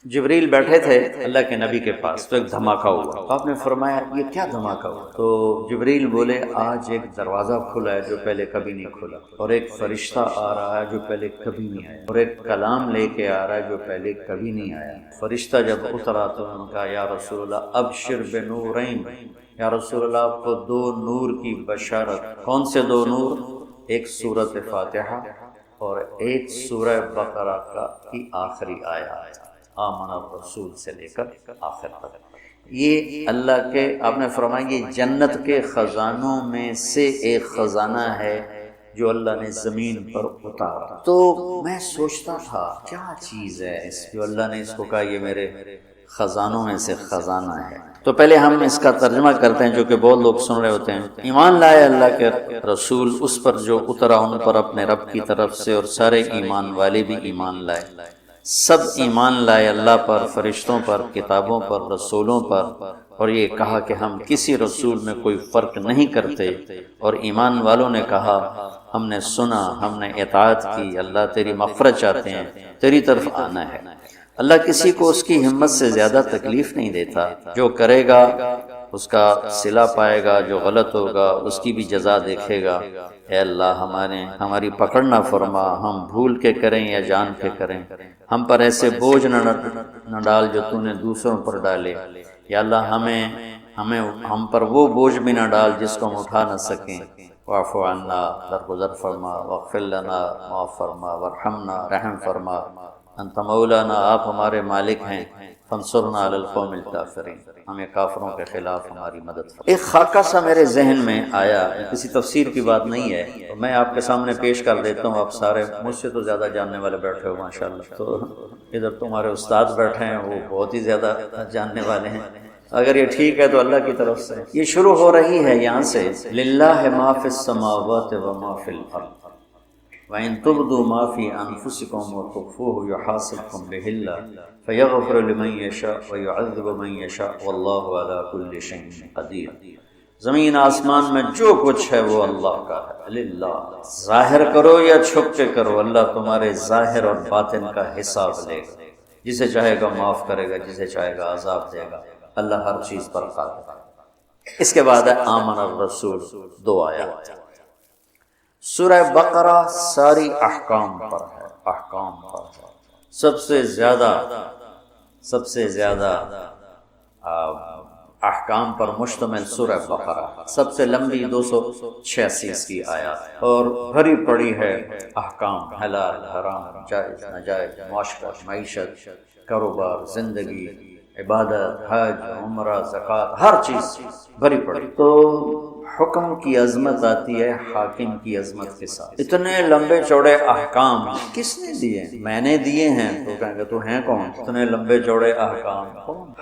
جبریل بیٹھے تھے اللہ کے نبی کے پاس، تو ایک دھماکہ ہوا. تو آپ نے فرمایا یہ کیا دھماکہ ہوا؟ تو جبریل بولے آج ایک دروازہ کھلا ہے جو پہلے کبھی نہیں کھلا، اور ایک فرشتہ آ رہا ہے جو پہلے کبھی نہیں آیا، اور ایک کلام لے کے آ رہا ہے جو پہلے کبھی نہیں آیا. فرشتہ جب اترا تو ان کا یا رسول اللہ ابشر بنورین، یا رسول اللہ آپ کو دو نور کی بشارت. کون سے دو نور؟ ایک سورۃ فاتحہ اور ایک سورہ بقرہ کی آخری آیات، آمن الرسول سے لے کر آخر تک. یہ اللہ کے، آپ نے فرمایا یہ جنت کے خزانوں میں سے ایک خزانہ ہے جو اللہ نے زمین پر اتارا. تو میں سوچتا تھا کیا چیز ہے اس جو اللہ نے اس کو کہا یہ میرے خزانوں میں سے خزانہ ہے. تو پہلے ہم اس کا ترجمہ کرتے ہیں جو کہ بہت لوگ سن رہے ہوتے ہیں. ایمان لائے اللہ کے رسول اس پر جو اترا ان پر اپنے رب کی طرف سے، اور سارے ایمان والے بھی ایمان لائے. سب ایمان لائے اللہ پر، فرشتوں پر، کتابوں پر، رسولوں پر، اور یہ کہا کہ ہم کسی رسول میں کوئی فرق نہیں کرتے. اور ایمان والوں نے کہا ہم نے سنا، ہم نے اطاعت کی، اللہ تیری مغفرت چاہتے ہیں، تیری طرف آنا ہے. اللہ کسی کو اس کی ہمت سے زیادہ تکلیف نہیں دیتا، جو کرے گا اس کا صلہ پائے گا، جو غلط ہوگا اس کی بھی جزا دیکھے گا. اے اللہ ہماری پکڑ نہ فرما، ہم بھول کے کریں یا جان کے کریں، ہم پر ایسے بوجھ نہ ڈال جو تو نے دوسروں پر ڈالے. یا اللہ ہم پر وہ بوجھ بھی نہ ڈال جس کو ہم اٹھا نہ سکیں. واعف عنا، درگزر فرما، واغفر لنا، معاف فرما، وارحمنا، رحم فرما، انت مولانا، آپ ہمارے مالک ہیں، فانصرنا علی القوم الکافرین، ہمیں کافروں کے خلاف ہماری مدد فرما. ایک خاکہ سا میرے ذہن میں آیا، کسی تفسیر کی بات نہیں ہے، میں آپ کے سامنے پیش کر دیتا ہوں. آپ سارے مجھ سے تو زیادہ جاننے والے بیٹھے ہو ماشاءاللہ، تو ادھر تمہارے استاد بیٹھے ہیں وہ بہت ہی زیادہ جاننے والے ہیں. اگر یہ ٹھیک ہے تو اللہ کی طرف سے یہ شروع ہو رہی ہے یہاں سے، للہ ما فی السماوات و ما فی الارض وَإِن تُبْدُوا مَا فِي أَنفُسِكُمْ وَتُخْفُوهُ يُحَاسِبْكُم بِهِ اللَّهُ فَيَغْفِرُ لِمَن يَشَاءُ وَيُعَذِّبُ مَن يَشَاءُ وَاللَّهُ عَلَى كُلِّ شَيْءٍ قَدِيرٌ. زمین آسمان میں جو کچھ ہے وہ اللہ کا ہے. للہ، ظاہر کرو یا چھپ کے کرو، اللہ تمہارے ظاہر اور باطن کا حساب لے گا. جسے چاہے گا معاف کرے گا، جسے چاہے گا عذاب دے گا. اللہ ہر چیز پر قادر ہے. اس کے بعد ہے آمن الرسول، دو آیات. سورہ بقرہ ساری احکام پر ہے، احکام پر ہے. سب سے زیادہ احکام پر مشتمل سورہ بقرہ، سب سے لمبی 286 کی آیات، اور بھری پڑی ہے احکام، حلال حرام، جائز ناجائز، معاشرت، معیشت، کاروبار، زندگی، عبادت، حج، عمرہ، زکوٰۃ، ہر چیز بھری پڑی. تو حکم کی عظمت آتی ہے حاکم کی عظمت کے ساتھ. اتنے لمبے چوڑے احکام کس نے دیے؟ میں نے دیے ہیں. تو کہیں گے تو ہیں کون اتنے لمبے چوڑے احکام؟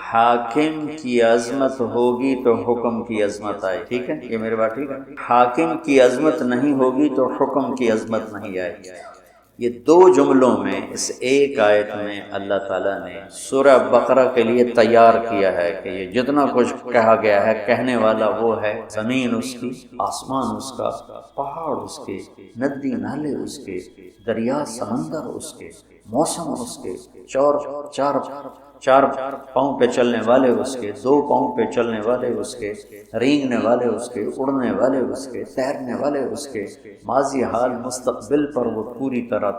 حاکم کی عظمت ہوگی تو حکم کی عظمت آئے. ٹھیک ہے، یہ میری بات ٹھیک ہے. حاکم کی عظمت نہیں ہوگی تو حکم کی عظمت نہیں آئے گی. یہ دو جملوں میں، اس ایک آیت میں اللہ تعالیٰ نے سورہ بقرہ کے لیے تیار کیا ہے کہ یہ جتنا کچھ کہا گیا ہے، کہنے والا وہ ہے. زمین اس کی، آسمان اس کا، پہاڑ اس کے، ندی نالے اس کے، دریا سمندر اس کے، موسم اس کے، چار پاؤں پہ چلنے والے اس کے، دو پاؤں پہ چلنے والے اس کے، رینگنے والے اس کے، اڑنے والے اس کے، تیرنے والے اس کے، ماضی حال مستقبل پر وہ پوری طرح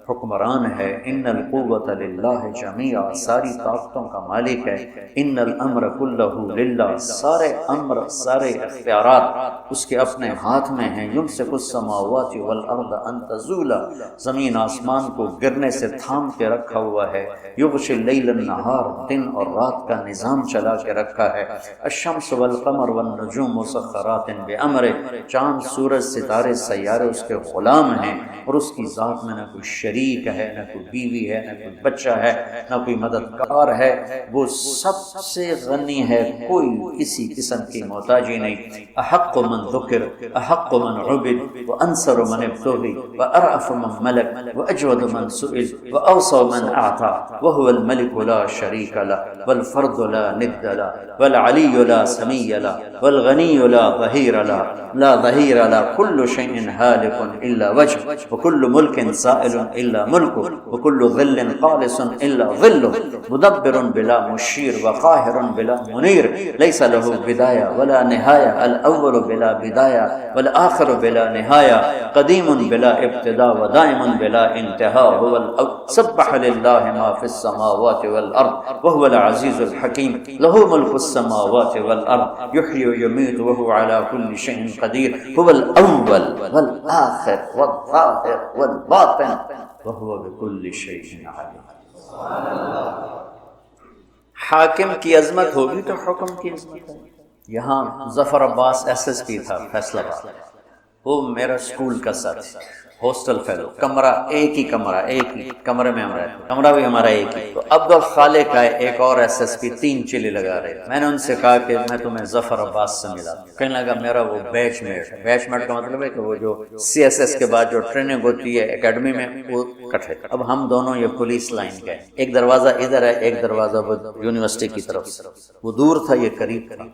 حکمران ہے. ان القوۃ للہ جمیعا، ساری طاقتوں کا مالک ہے. ان الامر کلہ للہ، سارے امر، سارے اختیارات اس کے اپنے ہاتھ میں ہیں. یمسک السماوات والارض ان تزولا، زمین آسمان کو گرنے سے تھام کے رکھا ہوا ہے. یغشی اللیل النہار، دن اور رات کا نظام چلا کے رکھا ہے. الشمس والقمر والنجوم مسخرات بامرہ، چاند، سورج، ستارے، سیارے اس کے غلام ہیں، اور اس کی ذات میں نہ کوئی شریک ہے، نہ کوئی بیوی ہے، نہ کوئی بچہ ہے، نہ کوئی مددگار ہے. وہ سب سے غنی ہے، کوئی کسی قسم کی محتاجی نہیں. احق من ذکر، احق من عبد، وانصر من ابتغی، وارأف من ملک، واجود من سئل، واوصى من اعطى، وهو الملك لا شريك شريك له والفرد لا ند له والعلي لا سمي له والغني لا ظهير له لا ظهير له كل شيء هالك إلا وجهه وكل ملك زائل إلا ملكه وكل ظل خالص إلا ظله مدبر بلا مشير وقاهر بلا منير ليس له بداية ولا نهاية الأول بلا بداية والآخر بلا نهاية قديم بلا ابتداء ودائم بلا انتهاء هو سبح لله ما في السماوات والأرض وهو العزيز الحكيم له ملك السماوات والأرض يحيي ويميت وهو على كل شيء قدير هو الأول والآخر والظاهر والباطن وهو بكل شيء عليم. حاکم کی عظمت ہوگی تو حکم کی عظمت ہے. یہاں ظفر عباس SSP تھا فیصلہ آباد، وہ میرا اسکول کا ساتھ ہاسٹل فیلو، کمرہ ایک ہی کمرے میں ہم رہتے، کمرہ بھی ہمارا ایک ہی. تو عبد الخالق آئے ایک اور SSP، 3 چلے لگا رہے. میں نے ان سے کہا کہ میں تمہیں ظفر عباس سے ملا. کہنے لگا میرا وہ بیچ میٹ کا مطلب ہے کہ وہ جو CSS کے بعد جو ٹریننگ ہوتی ہے اکیڈمی میں وہ کٹھے. اب ہم دونوں یہ پولیس لائن کے ہیں، ایک دروازہ ادھر ہے ایک دروازہ وہ یونیورسٹی کی طرف، وہ دور تھا یہ قریب تھا.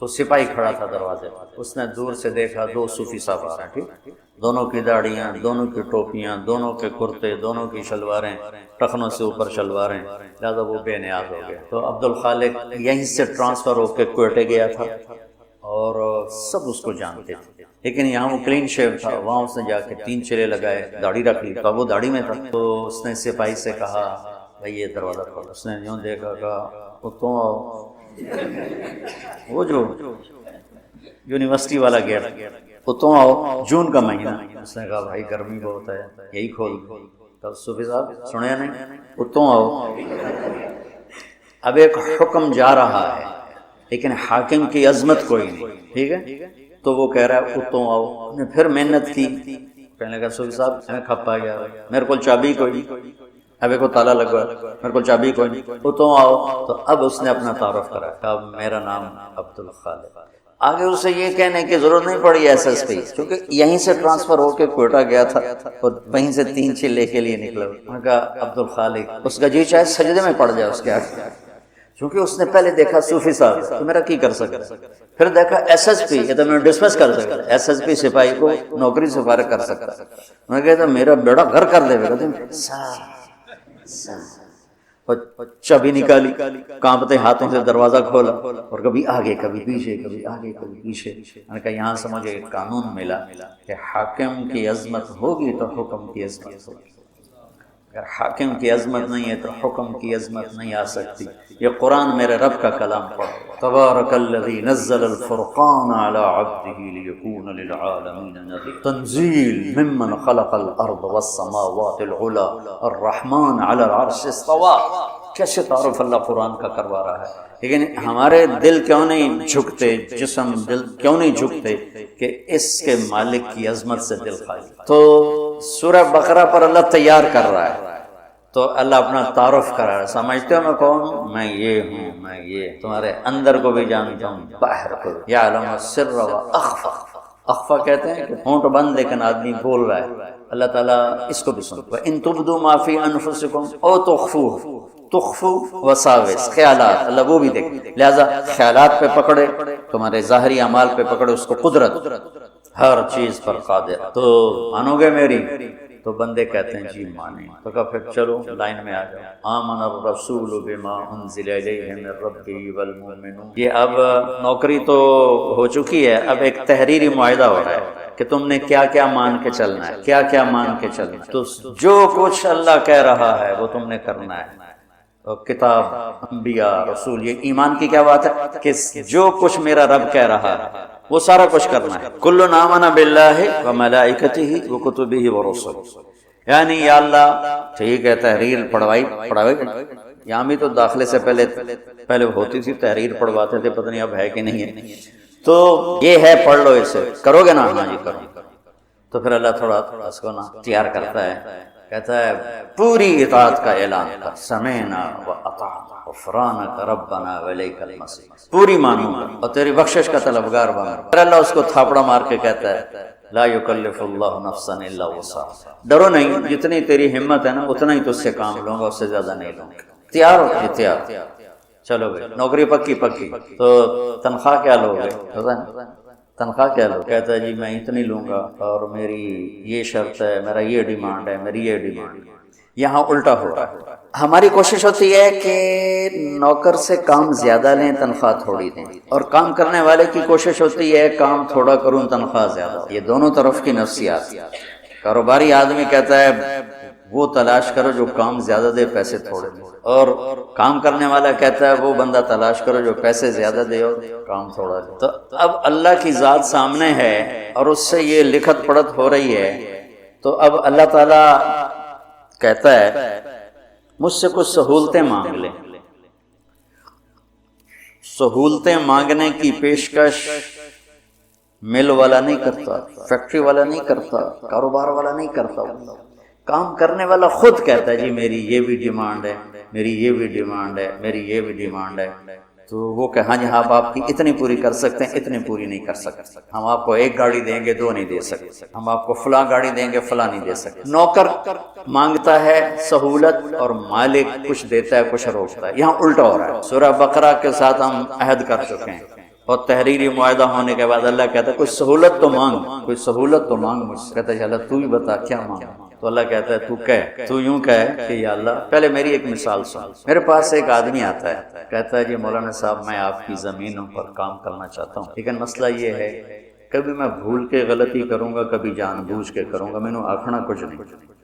تو سپاہی کھڑا تھا دروازے پر، اس نے دور سے دیکھا 2 صوفی صاحب آ رہے ہیں، ٹھیک، دونوں کی داڑیاں، دونوں کی ٹوپیاں، دونوں کے کرتے، دونوں کی شلواریں، ٹخنوں سے اوپر شلواریں، لہٰذا وہ بے نیاز ہو گئے. تو عبد الخالق یہیں سے ٹرانسفر ہو کے کوئٹے گیا تھا اور سب اس کو جانتے تھے، لیکن یہاں وہ کلین شیو تھا. وہاں اس نے جا کے 3 چلے لگائے، داڑھی رکھ لی، تو وہ داڑھی میں تھا. تو اس نے سپاہی سے کہا بھائی یہ دروازہ کھولو. اس نے یوں دیکھا، کہا تو وہ جو یونیورسٹی والا گیٹ، اتوں آؤ، جون کا مہینہ. اس نے کہا بھائی گرمی بہت ہے، یہی کھول دو. تو صوفی صاحب سنیا نہیں، اتوں آؤ. اب ایک حکم جا رہا ہے لیکن حاکم کی عظمت کوئی نہیں، ٹھیک ہے. تو وہ کہہ رہا ہے اتوں آؤ. نے پھر محنت کی، کہنے لگا صوفی صاحب میں کھپا گیا، میرے کو چابی کوئی نہیں، اب ایک تالا لگا میرے کو چابی کوئی نہیں، اتوں آؤ. تو اب اس نے اپنا تعارف کرا، کہا میرا نام عبد الخالق. آگے اسے یہ کہنے کی ضرورت نہیں پڑی SSP، کیونکہ یہیں سے ٹرانسفر ہو کے کوئٹہ گیا تھا اور وہیں سے 3 چلے کے لیے نکلا. میں نے کہا عبد الخالق، اس کا جی چاہے سجدے میں پڑ جائے اس کے آگے، کیونکہ اس نے پہلے دیکھا صوفی صاحب تو میرا کی کر سکتا، پھر دیکھا SSP، یہ تو میں ڈسمس کر سکتا، SSP سپاہی کو نوکری سے فارغ کر سکتا. میں کہتا میرا بیڑا گھر کر دے گا. چابی نکالی، کانپتے ہاتھوں سے دروازہ کھولا اور کبھی آگے کبھی پیچھے، کبھی آگے کبھی پیچھے. میں نے کہا یہاں سے مجھے ایک قانون ملا کہ حاکم کی عظمت ہوگی تو حکم کی عظمت ہوگی، اگر حاکم کی عظمت نہیں ہے تو حکم کی عظمت نہیں آ سکتی. یہ قرآن میرے رب کا کلام پڑھو، تبارک الذی نزل الفرقان علی عبدہ لیکون للعالمین نذیرا تنزیل ممن خلق الارض والسماوات العلی الرحمن علی العرش استوی. کیسے تعارف اللہ قرآن کا کروا رہا ہے. لیکن ہمارے دل کیوں نہیں جھکتے، جسم دل کیوں نہیں جھکتے کہ اس کے مالک کی عظمت سے دل خالی. تو سورہ بقرہ پر اللہ تیار کر رہا ہے، تو اللہ اپنا تعارف کرا رہا ہے. سمجھتے ہو میں کون ہوں؟ میں یہ ہوں، میں یہ تمہارے اندر کو بھی جانتا ہوں، باہر کو. یعلم السر و اخفا. اخفا کہتے ہیں کہ ہونٹ بند لیکن آدمی بول رہا ہے. اللہ تعالیٰ اس کو بھی سنتا ہے. ان تبدوا ما فی انفسکم او تخفوہ، تخفو وساوس، خیالات، اللہ وہ بھی دیکھ. لہذا خیالات پہ پکڑے، تمہارے ظاہری اعمال پہ پکڑے اس کو قدرت، ہر چیز پر قادر. تو مانو گے میری؟ تو بندے کہتے ہیں جی مانیں. تو کہا پھر چلو لائن میں آ جاؤ. آمن الرسول بما انزل الیہ من ربہ والمؤمنون. یہ اب نوکری تو ہو چکی ہے، اب ایک تحریری معاہدہ ہو رہا ہے کہ تم نے کیا کیا مان کے چلنا ہے، کیا کیا مان کے چلنا ہے. تو جو کچھ اللہ کہہ رہا ہے وہ تم نے کرنا ہے. کتاب، انبیاء، رسول، یہ ایمان کی کیا بات ہے کہ جو کچھ میرا رب کہہ رہا ہے وہ سارا کچھ کرنا ہے. کل آمن باللہ وملائکتہ وکتبہ ورسلہ. یعنی یا اللہ ٹھیک ہے تحریر پڑھوائی یہاں بھی تو داخلے سے پہلے ہوتی تھی تحریر پڑھواتے تھے، پتہ نہیں اب ہے کہ نہیں ہے. تو یہ ہے پڑھ لو، اسے کرو گے نا؟ ہاں جی کرو. تو پھر اللہ تھوڑا اس کو نا تیار کرتا ہے، کہتا ہے پوری اطاعت کا اعلان کر، سمعنا واطعنا غفرانک ربنا والیک المصیر. پوری مانوں گا اور تیری بخشش کا طلبگار بنوں گا. پھر اللہ اس کو تھاپڑا مار کے کہتا ہے لا یکلف اللہ نفسا الا وسعها. ڈرو نہیں، جتنی تیری ہمت ہے نا اتنا ہی تجھ سے کام لوں گا، اس سے زیادہ نہیں لوں گا. اختیار چلو بھائی نوکری پکی تو تنخواہ کیا لوگے؟ تنخواہ کیا لو؟ کہتا ہے جی میں اتنی لوں گا اور میری یہ شرط ہے، میرا یہ ڈیمانڈ ہے، میری یہ ڈیمانڈ ہے۔ یہاں الٹا ہو رہا ہے، ہماری کوشش ہوتی ہے کہ نوکر سے کام زیادہ لیں تنخواہ تھوڑی دیں، اور کام کرنے والے کی کوشش ہوتی ہے کام تھوڑا کروں تنخواہ زیادہ۔ یہ دونوں طرف کی نفسیات۔ کاروباری آدمی کہتا ہے وہ تلاش کرو جو کام زیادہ دے پیسے تھوڑے دے، اور کام کرنے والا کہتا ہے وہ بندہ تلاش کرو جو پیسے زیادہ دے اور کام تھوڑا دے۔ تو اب اللہ کی ذات سامنے ہے اور اس سے یہ لکھت پڑھت ہو رہی ہے، تو اب اللہ تعالیٰ کہتا ہے مجھ سے کچھ سہولتیں مانگ لیں۔ سہولتیں مانگنے کی پیشکش مل والا نہیں کرتا، فیکٹری والا نہیں کرتا، کاروبار والا نہیں کرتا، کام کرنے والا خود کہتا ہے جی میری یہ بھی ڈیمانڈ ہے، میری یہ بھی ڈیمانڈ ہے، میری یہ بھی ڈیمانڈ ہے۔ تو وہ کہ ہاں جی آپ آپ کی اتنی پوری کر سکتے ہیں، اتنی پوری نہیں کر سکتے، ہم آپ کو ایک گاڑی دیں گے دو نہیں دے سکتے، ہم آپ کو فلاں گاڑی دیں گے فلاں نہیں دے سکتے۔ نوکر مانگتا ہے سہولت اور مالک کچھ دیتا ہے کچھ روکتا ہے۔ یہاں الٹا ہو رہا ہے۔ سورہ بقرہ کے ساتھ ہم عہد کر چکے ہیں اور تحریری معاہدہ ہونے کے بعد اللہ کہتا ہے کوئی سہولت تو مانگ، کوئی سہولت تو مانگ مجھ سے۔ کہتا ہے اللہ تو ہی بتا کیا مانگا؟ تو اللہ کہتا ہے تو یوں کہہ کہ یا اللہ پہلے میری ایک مثال سن۔ میرے پاس ایک آدمی آتا ہے، کہتا ہے جی مولانا صاحب میں آپ کی زمینوں پر کام کرنا چاہتا ہوں، لیکن مسئلہ یہ ہے کبھی میں بھول کے غلطی کروں گا، کبھی جان بوجھ کے کروں گا، مینوں آکھنا کچھ نہیں،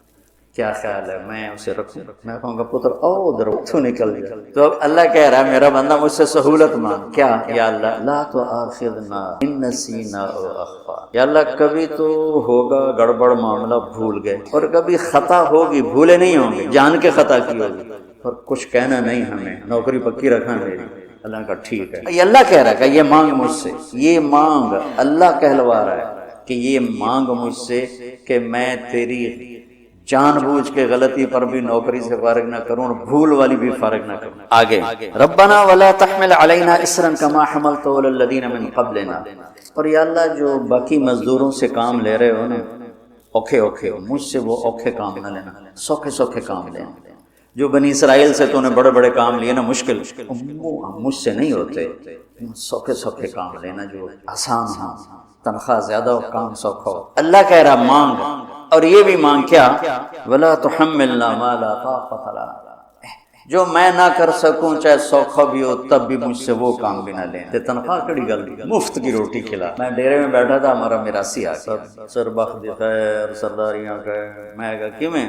کیا خیال ہے میں اسے رکھوں؟ میں کہوں گا پتر او ادھر تو نکل گیا۔ تو اب اللہ کہہ رہا ہے میرا بندہ مجھ سے سہولت مانگ، کیا؟ یا اللہ لا تؤاخذنا ان نسینا او اخطأ، یا اللہ کبھی تو ہوگا گڑبڑ معاملہ بھول گئے، اور کبھی خطا ہوگی بھولے نہیں ہوں گے، جان کے خطا کی ہوگی، اور کچھ کہنا نہیں ہمیں، نوکری پکی رکھنا میری۔ اللہ کا ٹھیک ہے۔ یہ اللہ کہہ رہا ہے کہ یہ مانگ مجھ سے، یہ مانگ اللہ کہلوا رہا ہے کہ یہ مانگ مجھ سے کہ میں تیری جان بوجھ کے غلطی پر بھی نوکری سے فارغ نہ کروں اور بھول والی بھی فارغ نہ کروں۔ آگے ربنا ولا تحمل علینا اسرا کما حملته علی الذین من قبلنا، اور یا اللہ جو باقی مزدوروں سے کام لے رہے ہو نا اوکھے مجھ سے وہ اوکھے کام نہ لینا، سوکھے کام لینا۔ جو بنی اسرائیل سے تو نے بڑے بڑے کام لیے نا مشکل، مجھ سے نہیں ہوتے، سوکھے کام لینا جو آسان ہو، تنخواہ زیادہ ہو کام سوکھا ہو۔ اللہ کہہ رہا مانگ، اور یہ بھی مانگ کیا؟ ولا تحملنا ما لا طاقت لنا، جو میں نہ کر سکوں چاہے سوکھا بھی ہو تب بھی مجھ سے وہ کام بھی نہ لینا۔ تنخواہ کڑی گل مفت کی روٹی کھلا۔ میں ڈیرے میں بیٹھا تھا، ہمارا میراسی آ گیا، سر بخت خیر سرداریاں کہ میں کہا کیویں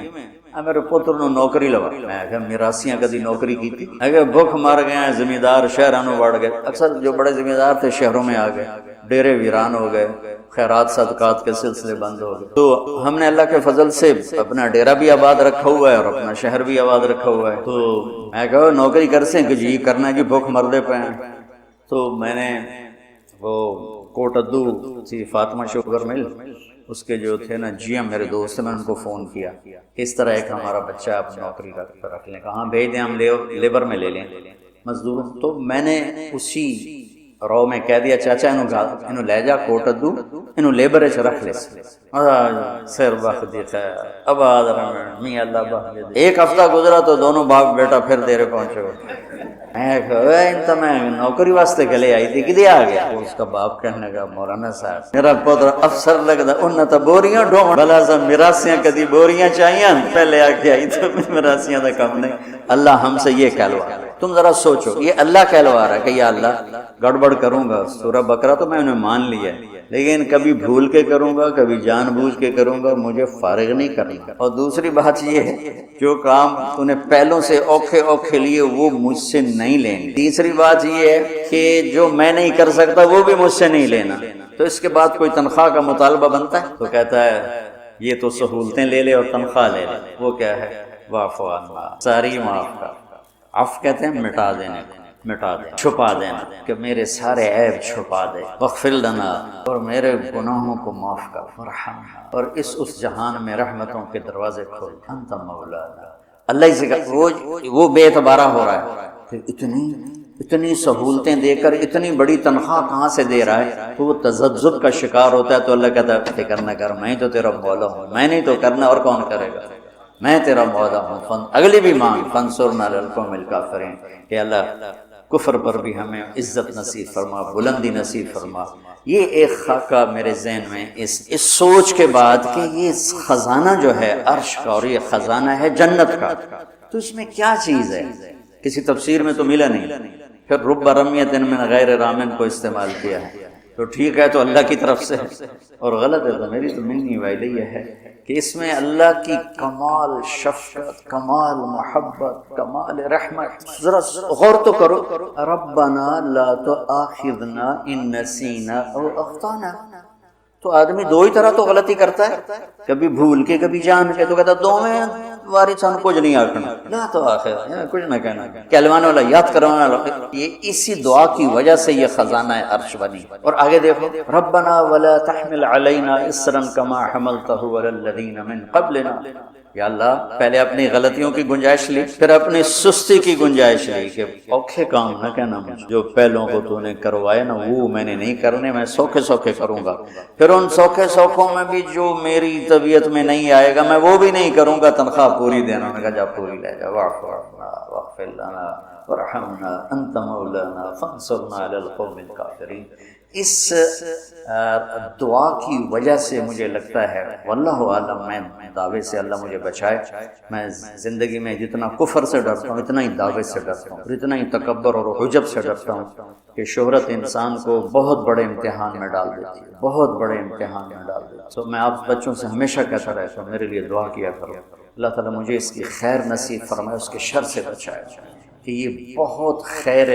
میرے پتر نو نوکری لوا، میں کہا میراسیاں کدی نوکری کی تھی؟ میں کہا بھوک مار گئے ہیں، زمیندار شہراں نو وڑ گئے، اکثر جو بڑے زمیندار تھے شہروں میں آ گئے، ڈیرے ویران ہو گئے، خیرات صدقات کے سلسلے بند ہو گئے۔ تو ہم نے اللہ کے فضل سے اپنا ڈیرہ بھی آباد رکھا ہوا ہے اور اپنا شہر بھی آباد رکھا ہوا ہے۔ تو میں کہا نوکری کر سیں کہ جی کرنا ہے جی، بھوک مردے پہ ہیں۔ تو میں نے وہ کوٹ ادو تھی فاطمہ شوگر مل، اس کے جو تھے نا جی ایم میرے دوست، میں ان کو فون کیا اس طرح ایک ہمارا بچہ آپ نوکری رکھ لیں، کہاں بھیج دیں، ہم لیبر میں لے لیں مزدور۔ تو میں نے اسی رو میں کہہ دیا چاچا انہوں لے جا کوٹ ادو، انہوں لیبر چ رکھ لے سر بخ دیتا ہے اب می اللہ بخ۔ ایک ہفتہ گزرا تو دونوں باپ بیٹا پھر دیرے پہنچے ہوئے۔ میں نوکری واسطے گلے آئی تھی کدے آ گیا؟ اس کا باپ کہنے لگا مولانا صاحب میرا پوتر افسر لگتا انہیں تو بوریاں ڈھونڈ بلا سا میراسیاں کدی بوریاں چاہیے پہلے آ کے آئی تو میراسیاں کا کم نہیں۔ اللہ ہم سے یہ کہلوا، تم ذرا سوچو، یہ اللہ کہلوا رہا ہے کہ یا اللہ گڑبڑ کروں گا، سورہ بقرہ تو میں انہیں مان لیا لیکن کبھی بھول کے کروں گا، کبھی جان بوجھ کے کروں گا، مجھے فارغ نہیں کرنا۔ اور دوسری بات یہ ہے جو کام تو نے پہلوں سے اوکھے لیے وہ مجھ سے نہیں لینے۔ تیسری بات یہ ہے کہ جو میں نہیں کر سکتا وہ بھی مجھ سے نہیں لینا۔ تو اس کے بعد کوئی تنخواہ کا مطالبہ بنتا ہے تو کہتا ہے یہ تو سہولتیں لے لے اور تنخواہ لے لے۔ وہ کیا ہے؟ واعف عنا، ساری معاف کر۔ عفو کہتے ہیں مٹا دینے، مٹا دے، چھپا دینا، کہ میرے سارے عیب چھپا دے۔ واغفر لنا، اور میرے گناہوں کو معاف کر۔ ورحمنا، اور اس جہان میں رحمتوں کے دروازے کھول۔ انت مولانا، اللہ ہی سے وہ بے اعتبارہ ہو رہا ہے کہ اتنی سہولتیں دے کر اتنی بڑی تنخواہ کہاں سے دے رہا ہے، تو وہ تذبذب کا شکار ہوتا ہے۔ تو اللہ کہتا ہے فکر نہ کر، میں ہی تو تیرا مولا ہوں، میں نہیں تو کرنا اور کون کرے گا، میں تیرا مولا ہوں، اگلی بھی مانگ فانصرنا علی القوم الکافرین، کہ اللہ کفر پر بھی ہمیں عزت نصیب فرما، بلندی نصیب فرما۔ یہ ایک خاکہ میرے ذہن میں اس سوچ کے بعد کہ یہ خزانہ جو ہے عرش کا اور یہ خزانہ ہے جنت کا، تو اس میں کیا چیز ہے؟ کسی تفسیر میں تو ملا نہیں، پھر رب رمیۃ من غیر رامن کو استعمال کیا ہے، تو ٹھیک ہے تو اللہ کی طرف سے ہے، اور غلط ہے تو میری تو منی ویلی یہ ہے کہ اس میں اللہ کی کمال شفقت، کمال محبت، کمال رحمت، ذرا غور تو کرو، ربنا لا تؤاخذنا ان نسینا او اخطانا، تو آدمی دو ہی طرح تو غلطی کرتا ہے، کبھی بھول کے کبھی جان کے، تو کہتا دو میں واری سان کچھ نہیں آکھنا، لا تو آخر کچھ نہ کہنا، کہلوانے والا یاد کروانے والا، یہ اسی دعا کی وجہ سے یہ خزانہ عرش بنی۔ اور آگے دیکھو، ربنا ولا تحمل علینا اسرا کما حملتہ علی الذین من قبلنا، یا اللہ پہلے اپنی غلطیوں کی گنجائش لی، پھر اپنی سستی کی گنجائش لی کہ اوکھے کام نہ کہنا مجھے، جو پہلوں کو تو نے کروائے نا وہ میں نے نہیں کرنے، میں سوکھے سوکھے کروں گا، پھر ان سوکھے سوکھوں میں بھی جو میری طبیعت میں نہیں آئے گا میں وہ بھی نہیں کروں گا، تنخواہ پوری دینا، میں کہا جا پوری لے جا، واعف عنا واغفر لنا وارحمنا انت مولانا فانصرنا علی القوم الکافرین۔ اس دعا کی وجہ سے مجھے لگتا ہے واللہ عالم، میں دعوے سے اللہ مجھے بچائے، میں زندگی میں جتنا کفر سے ڈرتا ہوں اتنا ہی دعوے سے ڈرتا ہوں، اور اتنا ہی تکبر اور حجب سے ڈرتا ہوں کہ شہرت انسان کو بہت بڑے امتحان میں ڈال دیتی ہے، بہت بڑے امتحان میں ڈال دیتی ہے۔ تو میں آپ بچوں سے ہمیشہ کہتا رہتا ہوں میرے لیے دعا کیا کرو، اللہ تعالیٰ مجھے اس کی خیر نصیب فرمائے، اس کے شر سے بچائے، کہ یہ بہت خیر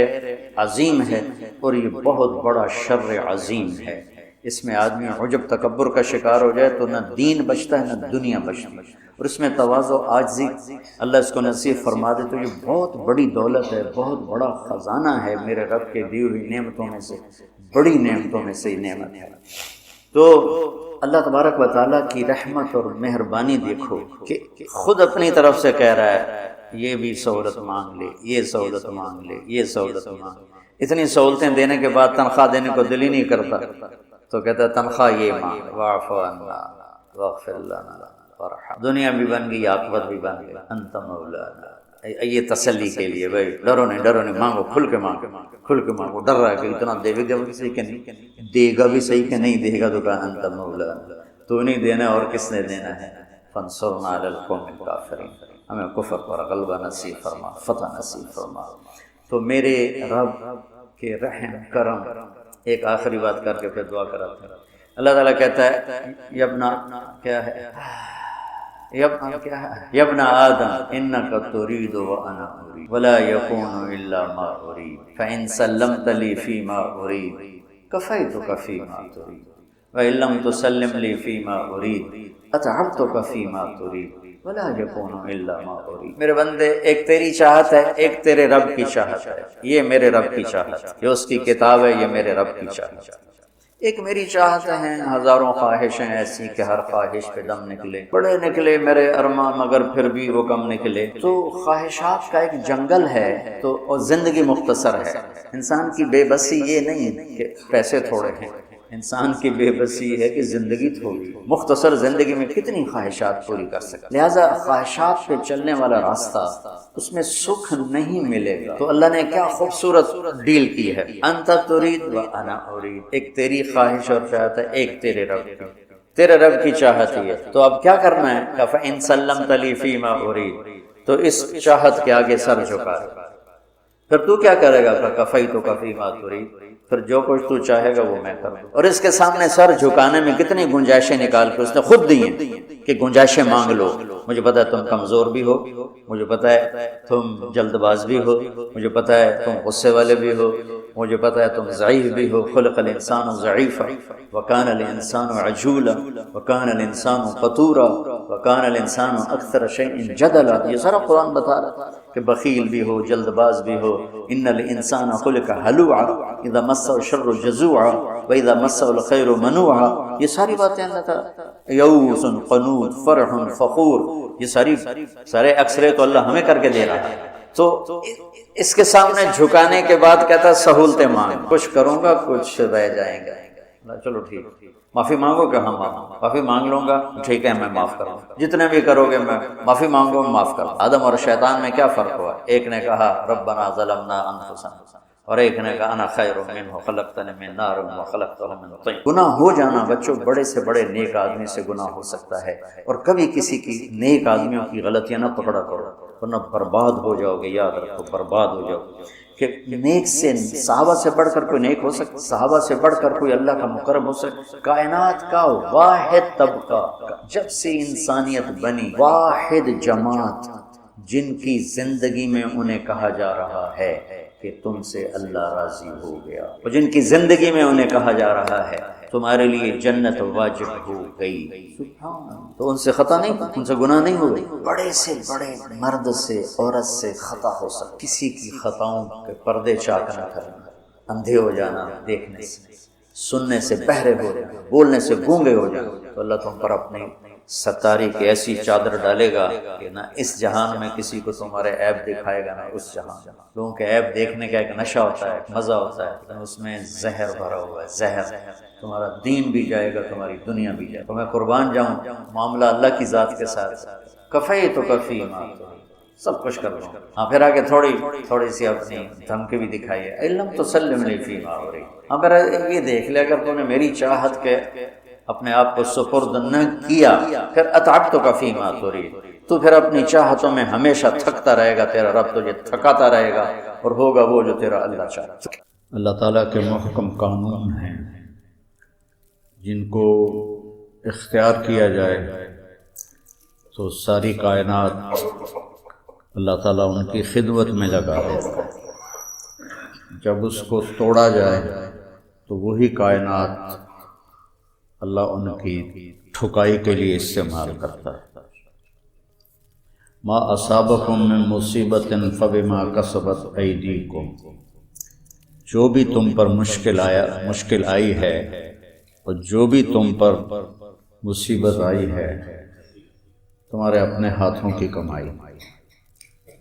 عظیم ہے اور یہ بہت بڑا شر عظیم ہے۔ اس میں آدمی عجب تکبر کا شکار ہو جائے تو نہ دین بچتا ہے نہ دنیا بچتی ہے، اور اس میں تواضع عاجزی اللہ اس کو نصیب فرما دے تو یہ بہت بڑی دولت ہے، بہت بڑا خزانہ ہے، میرے رب کے دی ہوئی نعمتوں میں سے بڑی نعمتوں میں سے نعمت ہے۔ تو اللہ تبارک و تعالیٰ کی رحمت اور مہربانی دیکھو کہ خود اپنی طرف سے کہہ رہا ہے یہ بھی سہولت مانگ لے، یہ سہولت مانگ لے، یہ سہولت مانگ لے۔ اتنی سہولتیں دینے کے بعد تنخواہ دینے کو دل ہی نہیں کرتا، تو کہتا ہے تنخواہ یہ مانگ، واعف عنا واغفر لنا وارحم، دنیا بھی بن گئی، عاقبت بھی بن گئی، انت مولانا۔ یہ تسلی کے لیے بھائی ڈرو نہیں، ڈرو نہیں، مانگو، کھل کے مانگو، کھل کے مانگو، ڈر رہا ہے کہ اتنا دے گا بھی صحیح کہ نہیں دے گا، بھی صحیح کہ نہیں دے گا، تو کہا انت مولانا، تو نہیں دینا اور کس نے دینا ہے، فانصرنا علی القوم الکافرین، ہمیں کفر پر غلبہ نصیب فرما، فتح نصیب فرما۔ تو میرے رب کے رحم کرم، ایک آخری بات کر کے پھر دعا کراتے ہیں۔ اللہ تعالیٰ کہتا ہے یبنا کیا ہے، یبنا آدم انک ترید وانا ارید ولا یکون الا ما ارید فان سلمت لی فیما ارید کفیتک فیما ترید وان لم تسلم لی فیما ارید اتعبتک فیما ترید ولا یکون الا ما ارید۔ میرے بندے ایک تیری چاہت ہے، ایک تیرے رب کی چاہت ہے، یہ میرے رب کی چاہت ہے، یہ اس کی کتاب ہے، یہ میرے رب کی چاہت ہے۔ ایک میری چاہتیں ہیں، ہزاروں خواہشیں ایسی کہ ہر خواہش پہ دم نکلے، بڑے نکلے میرے ارمان مگر پھر بھی وہ کم نکلے۔ تو خواہشات کا ایک جنگل ہے، تو اور زندگی مختصر ہے۔ انسان کی بے بسی یہ نہیں کہ پیسے تھوڑے ہیں، انسان کی بے بسی ہے کہ زندگی تھوڑی، مختصر زندگی میں کتنی خواہشات پوری کر سکتے، لہٰذا خواہشات پہ چلنے والا راستہ اس میں سکھ نہیں ملے گا۔ تو اللہ نے کیا خوبصورت ڈیل کی ہے، انت ترید و انا ارید، ایک تیری خواہش اور چاہت ہے، ایک تیرے رب کی، تیرے رب کی چاہت ہی ہے۔ تو اب کیا کرنا ہے، فَإِن سَلَّمْتَ لِي فِيمَا أُرِيدُ، تو اس چاہت کے آگے سر جھکا، پھر تو کیا کرے گا، کفیتک فیما ترید، پھر جو کچھ تو چاہے گا وہ میں کروں۔ اور اس کے سامنے سر جھکانے میں کتنی گنجائشیں نکال کے اس نے خود دی ہیں کہ گنجائشیں مانگ لو، مجھے پتا ہے تم کمزور بھی ہو، مجھے پتا ہے تم جلد باز بھی ہو، مجھے پتا ہے تم غصے والے بھی ہو، مجھے پتا ہے تم ضعیف بھی ہو، خلق الانسان ضعیفا وکان الانسان عجولا وکان الانسان قتورا وکان الانسان اکثر شیء جدلا۔ یہ سارا قرآن بتا رہا ہے کہ بخیل بھی ہو، جلد باز بھی ہو، ان الانسان خلق ہلوعا اذا مسہ الشر جزوعا واذا مسہ الخیر منوعا۔ یہ ساری باتیں اللہ تعالیٰ، یئوس قنوط فرح فخور، یہ سارے اکثرے تو اللہ ہمیں کر کے دے رہا ہے۔ تو اس کے سامنے جھکانے کے بعد کہتا ہے سہولتیں مانگ، کچھ کروں گا کچھ رہ جائیں گا، چلو ٹھیک معافی مانگو کہ ہم معافی مانگ لوں گا، ٹھیک ہے میں معاف کروں گا، جتنے بھی کرو گے میں معافی مانگو میں معاف کروں۔ آدم اور شیطان میں کیا فرق ہوا؟ ایک نے کہا ربنا ظلمنا انفسنا، اور ایک نے کہا انا خیر منہ خلقتنی من نار وخلقتہ من طین۔ گناہ ہو جانا بچوں، بڑے سے بڑے نیک آدمی سے گناہ ہو سکتا ہے، اور کبھی کسی کی نیک آدمیوں کی غلطیاں نہ پکڑا کرو ورنہ برباد ہو جاؤ گے، یاد رکھو برباد ہو جاؤ گے۔ کہ نیک سے صحابہ سے بڑھ کر کوئی نیک ہو سکتا، صحابہ سے بڑھ کر کوئی اللہ کا مقرب ہو سکتا؟ کائنات کا واحد طبقہ جب سے انسانیت بنی، واحد جماعت جن کی زندگی میں انہیں کہا جا رہا ہے کہ تم سے اللہ راضی ہو گیا، اور جن کی زندگی میں انہیں کہا جا رہا ہے تمہارے لیے جنت واجب ہو گئی، تو ان سے خطا نہیں، ان سے گناہ نہیں ہوگی۔ بڑے سے بڑے مرد سے عورت سے خطا ہو سکتا، کسی کی خطاؤں کے پردے چاک نہ کرنا، اندھے ہو جانا دیکھنے سے، سننے سے بہرے ہو جانا، بولنے سے گونگے ہو جانا، تو اللہ تم پر اپنی ستاری کی ایسی چادر ڈالے گا کہ نہ اس جہان میں کسی کو تمہارے عیب دکھائے گا، نہ اس جہان۔ لوگوں کے عیب دیکھنے کا ایک نشہ ہوتا ہے، مزہ ہوتا ہے، لیکن اس میں زہر بھرا ہوا ہے، زہر۔ تمہارا دین بھی جائے گا، تمہاری دنیا بھی جائے گا۔ تو میں قربان جاؤں، معاملہ اللہ کی ذات کے ساتھ، کفی تو کفی ما، سب کچھ کر لوں۔ ہاں پھر آگے تھوڑی سی اپنی دھمکی بھی دکھائی ہے، علم تسلم لی فی ما ارید۔ ہاں پھر یہ دیکھ لے اگر تو نے میری چاہت کے اپنے آپ کو سپرد نہ کیا، پھر اتعبتک فیما ترید، تو پھر اپنی چاہتوں میں ہمیشہ تھکتا رہے گا، تیرا رب تجھے تھکاتا رہے گا، اور ہوگا وہ جو تیرا اللہ چاہتا۔ اللہ تعالیٰ کے محکم قانون ہیں جن کو اختیار کیا جائے تو ساری کائنات اللہ تعالیٰ ان کی خدمت میں لگا دیتا ہے، جب اس کو توڑا جائے تو وہی کائنات اللہ ان کی ٹھکائی کے لیے استعمال کرتا ہے۔ ما اصابکم من مصیبت فبما کسبت ایدیکم، جو بھی تم پر مشکل آئی ہے، اور جو بھی تم پر مصیبت آئی ہے تمہارے اپنے ہاتھوں کی کمائی۔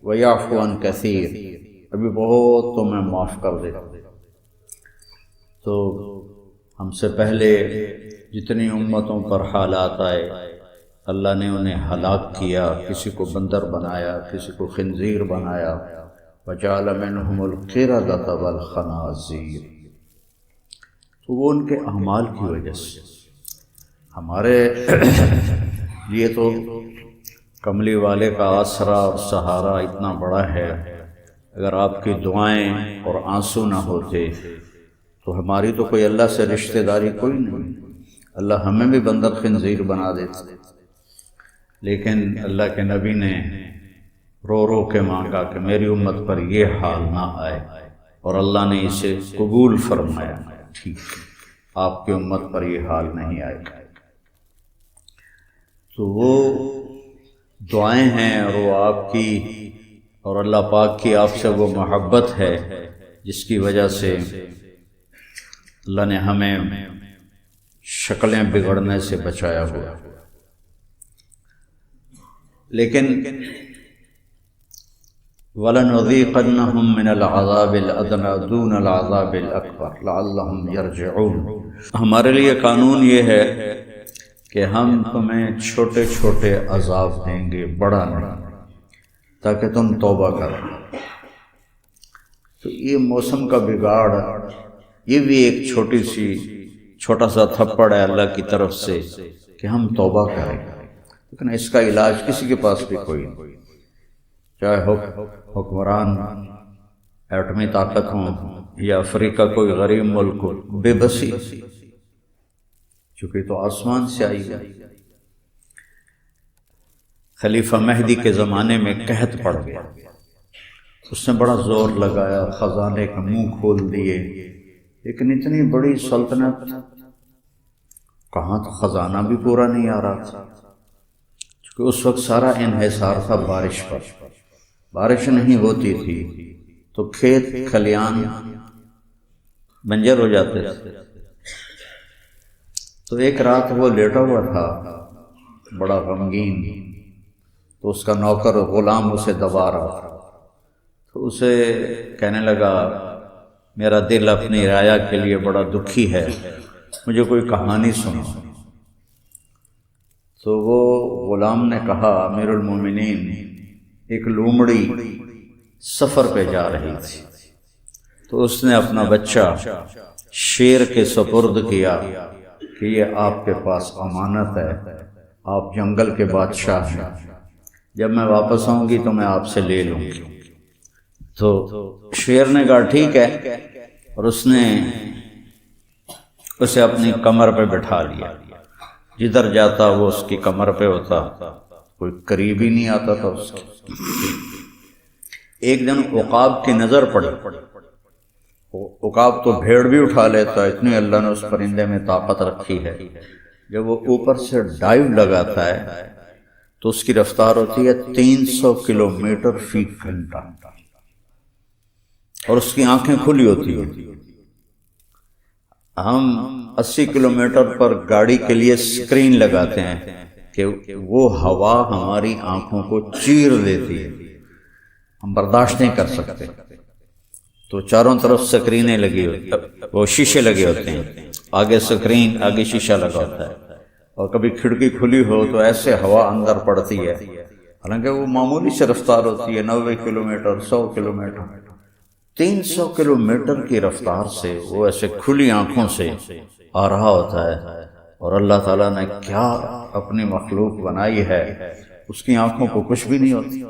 وَيَعْفُو عَنْ كَثِيرٍ، ابھی بہت تمہیں معاف کر دے۔ تو ہم سے پہلے جتنی امتوں پر حالات آئے اللہ نے انہیں ہلاک کیا، کسی کو بندر بنایا، کسی کو خنزیر بنایا، وَجَعَلَ مِنْهُمُ الْقِرَدَةَ وَالْخَنَازِيرَ، تو وہ ان کے اعمال کی وجہ سے۔ ہمارے لیے تو کملی والے کا آسرا اور سہارا اتنا بڑا ہے، اگر آپ کی دعائیں اور آنسو نہ ہوتے تو ہماری تو کوئی اللہ سے رشتہ داری کوئی نہیں، اللہ ہمیں بھی بندر خنزیر بنا دیتا۔ لیکن اللہ کے نبی نے رو رو کے مانگا کہ میری امت پر یہ حال نہ آئے، اور اللہ نے اسے قبول فرمایا، ٹھیک آپ کی امت پر یہ حال نہیں آئے گا۔ تو وہ دعائیں ہیں، اور وہ آپ کی اور اللہ پاک کی آپ سے وہ محبت ہے جس کی وجہ سے اللہ نے ہمیں شکلیں بگڑنے سے بچایا ہوا۔ لیکن وَلَنُذِيقَنَّهُم مِّنَ الْعَذَابِ الْأَدْنَىٰ دُونَ الْعَذَابِ الْأَكْبَرِ لَعَلَّهُمْ يَرْجِعُونَ، ہمارے لیے قانون یہ ہے کہ ہم تمہیں چھوٹے چھوٹے عذاب دیں گے، بڑا نہیں، تاکہ تم توبہ کرو۔ تو یہ موسم کا بگاڑ، یہ بھی ایک چھوٹا سا تھپڑ ہے اللہ کی طرف سے کہ ہم توبہ کریں، لیکن اس کا علاج کسی کے پاس بھی کوئی نہیں، چاہے حکمران ایٹمی طاقت ہوں یا افریقہ کوئی غریب ملک ہو، بے بسی، چونکہ تو آسمان سے آئی ہے۔ خلیفہ مہدی کے زمانے میں قحط پڑ گیا، اس نے بڑا زور لگایا، خزانے کا منہ کھول دیے، لیکن اتنی بڑی سلطنت کہاں تو خزانہ بھی پورا نہیں آ رہا تھا، کیونکہ اس وقت سارا انحصار تھا بارش پر، بارش نہیں ہوتی تھی تو کھیت کھلیان بنجر ہو جاتے تھے۔ تو ایک رات وہ لیٹا ہوا تھا بڑا غمگین، تو اس کا نوکر غلام اسے دبا رہا تھا، تو اسے کہنے لگا میرا دل اپنی رعایا کے لیے بڑا دکھی ہے، مجھے کوئی کہانی سنا۔ تو وہ غلام نے کہا امیر المومنین ایک لومڑی سفر پہ جا رہی تھی، تو اس نے اپنا بچہ شیر کے سپرد کیا کہ یہ آپ کے پاس امانت ہے، آپ جنگل کے بادشاہ ہیں، جب میں واپس آؤں گی تو میں آپ سے لے لوں گی۔ تو شیر نے کہا ٹھیک ہے، اور اس نے اسے اپنی کمر پہ بٹھا لیا، جدھر جاتا وہ اس کی کمر پہ ہوتا، کوئی قریب ہی نہیں آتا تھا اس کے۔ ایک دن عقاب کی نظر پڑی، عقاب تو بھیڑ بھی اٹھا لیتا، اتنی اللہ نے اس پرندے میں طاقت رکھی ہے، جب وہ اوپر سے ڈائیو لگاتا ہے تو اس کی رفتار ہوتی ہے 300 کلومیٹر فی گھنٹہ، اور اس کی آنکھیں کھلی ہوتی ہیں۔ ہم 80 کلومیٹر پر گاڑی کے لیے سکرین لگاتے ہیں کہ وہ ہوا ہماری آنکھوں کو چیر دیتی ہے، ہم برداشت نہیں کر سکتے، تو چاروں طرف سکرینیں لگی ہوتی، وہ شیشے لگے ہوتے ہیں، آگے سکرین آگے شیشہ لگا ہوتا ہے، اور کبھی کھڑکی کھلی ہو تو ایسے ہوا اندر پڑتی ہے، حالانکہ وہ معمولی سے رفتار ہوتی ہے 90 کلومیٹر 100 کلومیٹر، 300 کلومیٹر کی رفتار سے وہ ایسے کھلی آنکھوں سے آ رہا ہوتا ہے، اور اللہ تعالیٰ نے کیا اپنی مخلوق بنائی ہے، اس کی آنکھوں کو کچھ بھی نہیں ہوتی،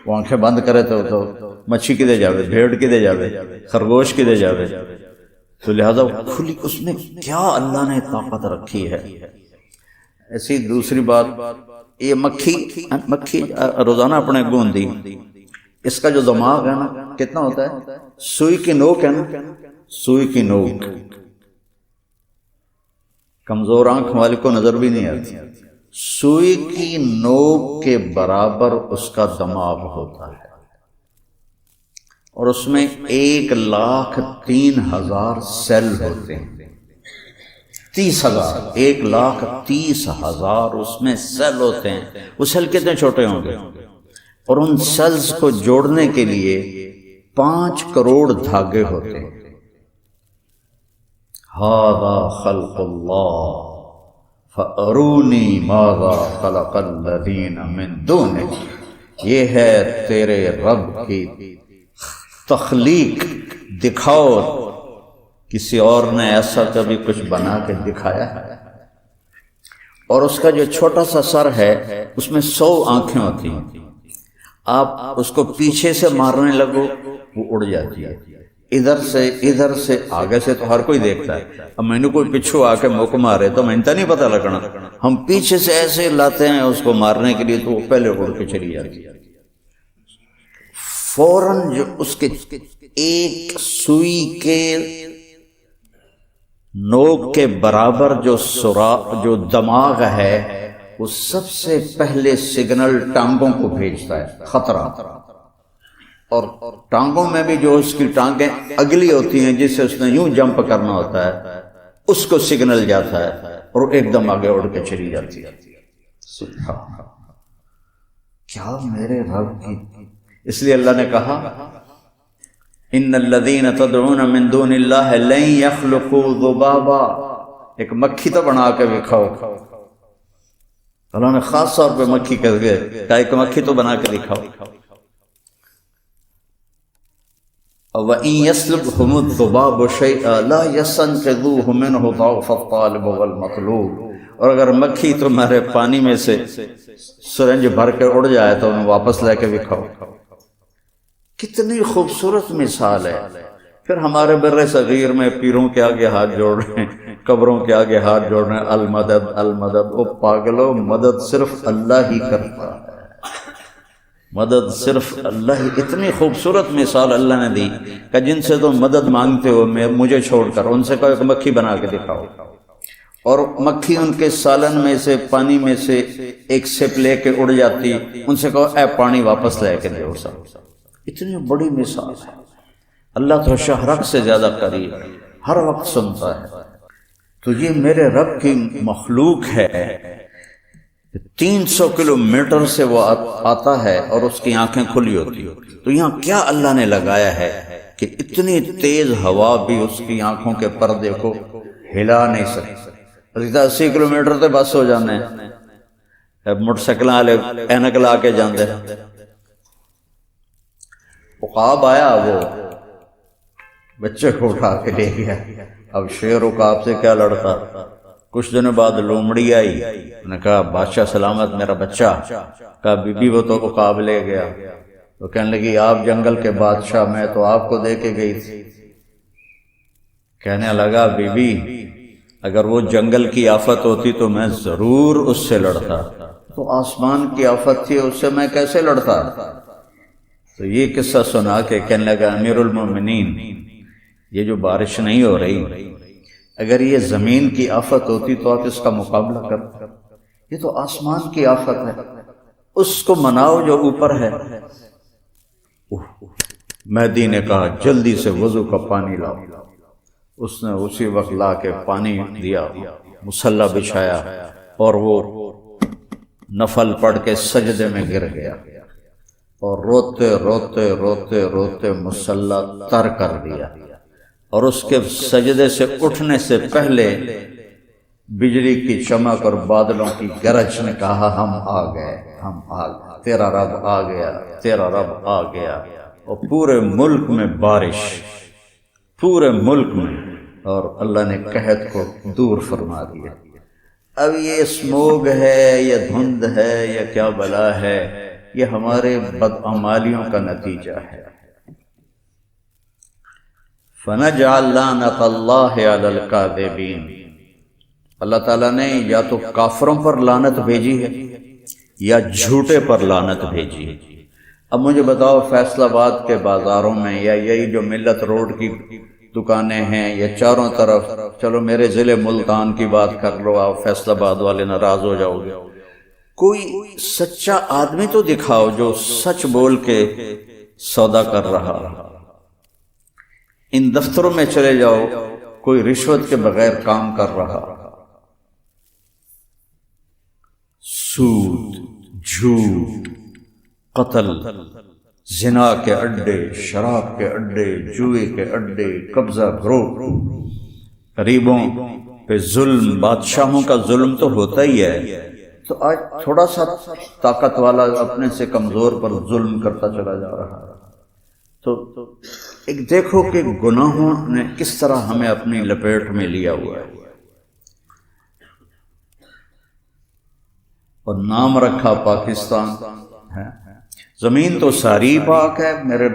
وہ آنکھیں بند کرے تو مچھی کدے جاوے، بھیڑ کدے جاوے، خرگوش کدے جاوے، تو لہذا کھلی، اس میں کیا اللہ نے طاقت رکھی ہے۔ ایسی دوسری بات، یہ مکھی روزانہ اپنے گوندی، اس کا جو دماغ ہے نا کتنا ہوتا ہے، سوئی کی نوک ہے نا، سوئی کی نوک، کمزور آنکھ والے کو نظر بھی نہیں آتی، سوئی کی نوک کے برابر اس کا دماغ ہوتا ہے، اور اس میں 1,03,000 سیل ہوتے ہیں، 30,000، 1,30,000 اس میں سیل ہوتے ہیں۔ وہ سیل کتنے چھوٹے ہوں گے، اور ان سیلز کو جوڑنے کے لیے 5 کروڑ دھاگے ہوتے ہیں۔ ھذا خلق اللہ فارونی ماذا خلق الذین من دونہ، یہ ہے تیرے رب کی تخلیق، دکھاؤ کسی اور نے ایسا کبھی کچھ بنا کے دکھایا ہے؟ اور اس کا جو چھوٹا سا سر ہے اس میں 100 آنکھیں ہوتی ہیں، آپ اس کو پیچھے سے مارنے لگو وہ اڑ جاتی ہے، ادھر سے آگے سے تو ہر کوئی دیکھتا ہے، اب میں نے کوئی پچھو آ کے موقع مارے تو میں نہیں پتہ لگنا، ہم پیچھے سے ایسے لاتے ہیں اس کو مارنے کے لیے تو وہ پہلے اڑ کے چلی جاتی ہے، فوراً جو اس کے ایک سوئی کے نوک کے برابر جو دماغ ہے وہ سب سے پہلے سگنل ٹانگوں کو بھیجتا ہے، خطرہ، اور ٹانگوں میں بھی جو اس کی ٹانگیں اگلی ہوتی ہیں جس سے اس نے یوں جمپ کرنا ہوتا ہے، اس کو سگنل جاتا ہے اور ایک دم آگے اڑ کے چلی جاتی ہے۔ سبحان اللہ، کیا میرے رب کی، اس لیے اللہ نے کہا ان الذین تدعون من دون اللہ لن یخلقوا ذبابا، ایک مکھی تو بنا کے دکھاؤ، اللہ نے خاص طور پہ مکھی کہہ گئے کہ ایک مکھی تو بنا کے دکھاؤ، وَإِن يَسْلُبْهُمُ الذُّبَابُ شَيْئًا لَا يَسْتَنقِذُوهُ مِنْهُ ضَعْفَ الطَّالِبِ وَالْمَطْلُوبِ، اور اگر مکھی تمہارے پانی میں سے سرنج بھر کے اڑ جائے تو انہیں واپس لے کے دکھاؤ۔ کتنی خوبصورت مثال ہے۔ پھر ہمارے بر صغیر میں پیروں کے آگے ہاتھ جوڑ رہے ہیں، قبروں کے آگے ہاتھ جوڑ رہے ہیں، المدد المدد، وہ پاگلو، مدد صرف اللہ ہی کرتا ہے، مدد صرف اللہ ہی۔ اتنی خوبصورت مثال اللہ نے دی کہ جن سے تم مدد مانگتے ہو مجھے چھوڑ کر، ان سے کہو ایک مکھی بنا کے دکھاؤ، اور مکھی ان کے سالن میں سے پانی میں سے ایک سپ لے کے اڑ جاتی، ان سے کہو اے پانی واپس لے کے دو سب۔ اتنی بڑی مثال ہے، اللہ تو شہرک سے زیادہ قریب ہے، ہر وقت سنتا ہے۔ تو یہ میرے رب کی مخلوق ہے، 300 کلومیٹر سے وہ آتا ہے اور اس کی آنکھیں کھلی ہوتی، تو یہاں کیا اللہ نے لگایا ہے کہ اتنی تیز ہوا بھی اس کی آنکھوں کے پردے کو ہلا نہیں سکتے. 80 کلومیٹر تے بس ہو جانے, موٹر سائیکل والے اینک لا کے جاندے. عقاب آیا, وہ بچے کو اٹھا کے لے گیا. اب شیر عقاب سے کیا لڑتا. کچھ دنوں بعد لومڑی آئی, نے کہا بادشاہ سلامت میرا بچہ. کہا بی بی وہ تو عقاب لے گیا. تو کہنے لگی آپ جنگل کے بادشاہ, میں تو آپ کو دے کے گئی تھی. کہنے لگا بی بی اگر وہ جنگل کی آفت ہوتی تو میں ضرور اس سے لڑتا, تو آسمان کی آفت تھی, اس سے میں کیسے لڑتا. تو یہ قصہ سنا کے کہنے لگا امیر المومنین یہ جو بارش نہیں ہو رہی, اگر یہ زمین کی آفت ہوتی تو آپ اس کا مقابلہ کرتے. یہ تو آسمان کی آفت ہے, اس کو مناؤ جو اوپر ہے. مہدی نے کہا جلدی سے وضو کا پانی لاؤ. اس نے اسی وقت لا کے پانی دیا, مصلی بچھایا, اور وہ نفل پڑھ کے سجدے میں گر گیا, اور روتے روتے روتے روتے مصلی تر کر دیا. اور اس کے سجدے سے اٹھنے سے پہلے بجلی کی چمک اور بادلوں کی گرج نے کہا ہم آ گئے, ہم آ گئے, تیرا رب آ گیا, تیرا رب آ گیا. اور پورے ملک میں بارش, پورے ملک میں, اور اللہ نے قحط کو دور فرما دیا. اب یہ اسموگ ہے یا دھند ہے یا کیا بلا ہے, یہ ہمارے بدعمالیوں کا نتیجہ ہے. فَنَجْعَلْ لَعْنَتَ اللَّهِ عَلَى الْكَاذِبِينَ, اللہ تعالیٰ نے یا تو کافروں پر لعنت بھیجی ہے یا جھوٹے پر لعنت بھیجی ہے. اب مجھے بتاؤ فیصل آباد کے بازاروں میں یا یہی جو ملت روڈ کی دکانیں ہیں یا چاروں طرف, چلو میرے ضلع ملتان کی بات کر لو, آپ فیصل آباد والے ناراض ہو جاؤ گے, کوئی سچا آدمی تو دکھاؤ جو سچ بول کے سودا کر رہا. ان دفتروں میں چلے جاؤ, کوئی رشوت کے بغیر کام کر رہا. سود, جھوٹ, قتل, زنا کے اڈے, شراب کے اڈے, جوئے کے اڈے, قبضہ گروہ, غریبوں پہ ظلم, بادشاہوں کا ظلم تو ہوتا ہی ہے. تو آج تھوڑا سا طاقت والا اپنے سے کمزور پر ظلم کرتا چلا جا رہا ہے. تو ایک دیکھو کہ گناہوں نے کس طرح ہمیں اپنی لپیٹ میں لیا ہوا ہے. اور نام رکھا پاکستان ہے. زمین تو ساری پاک ہے. میرے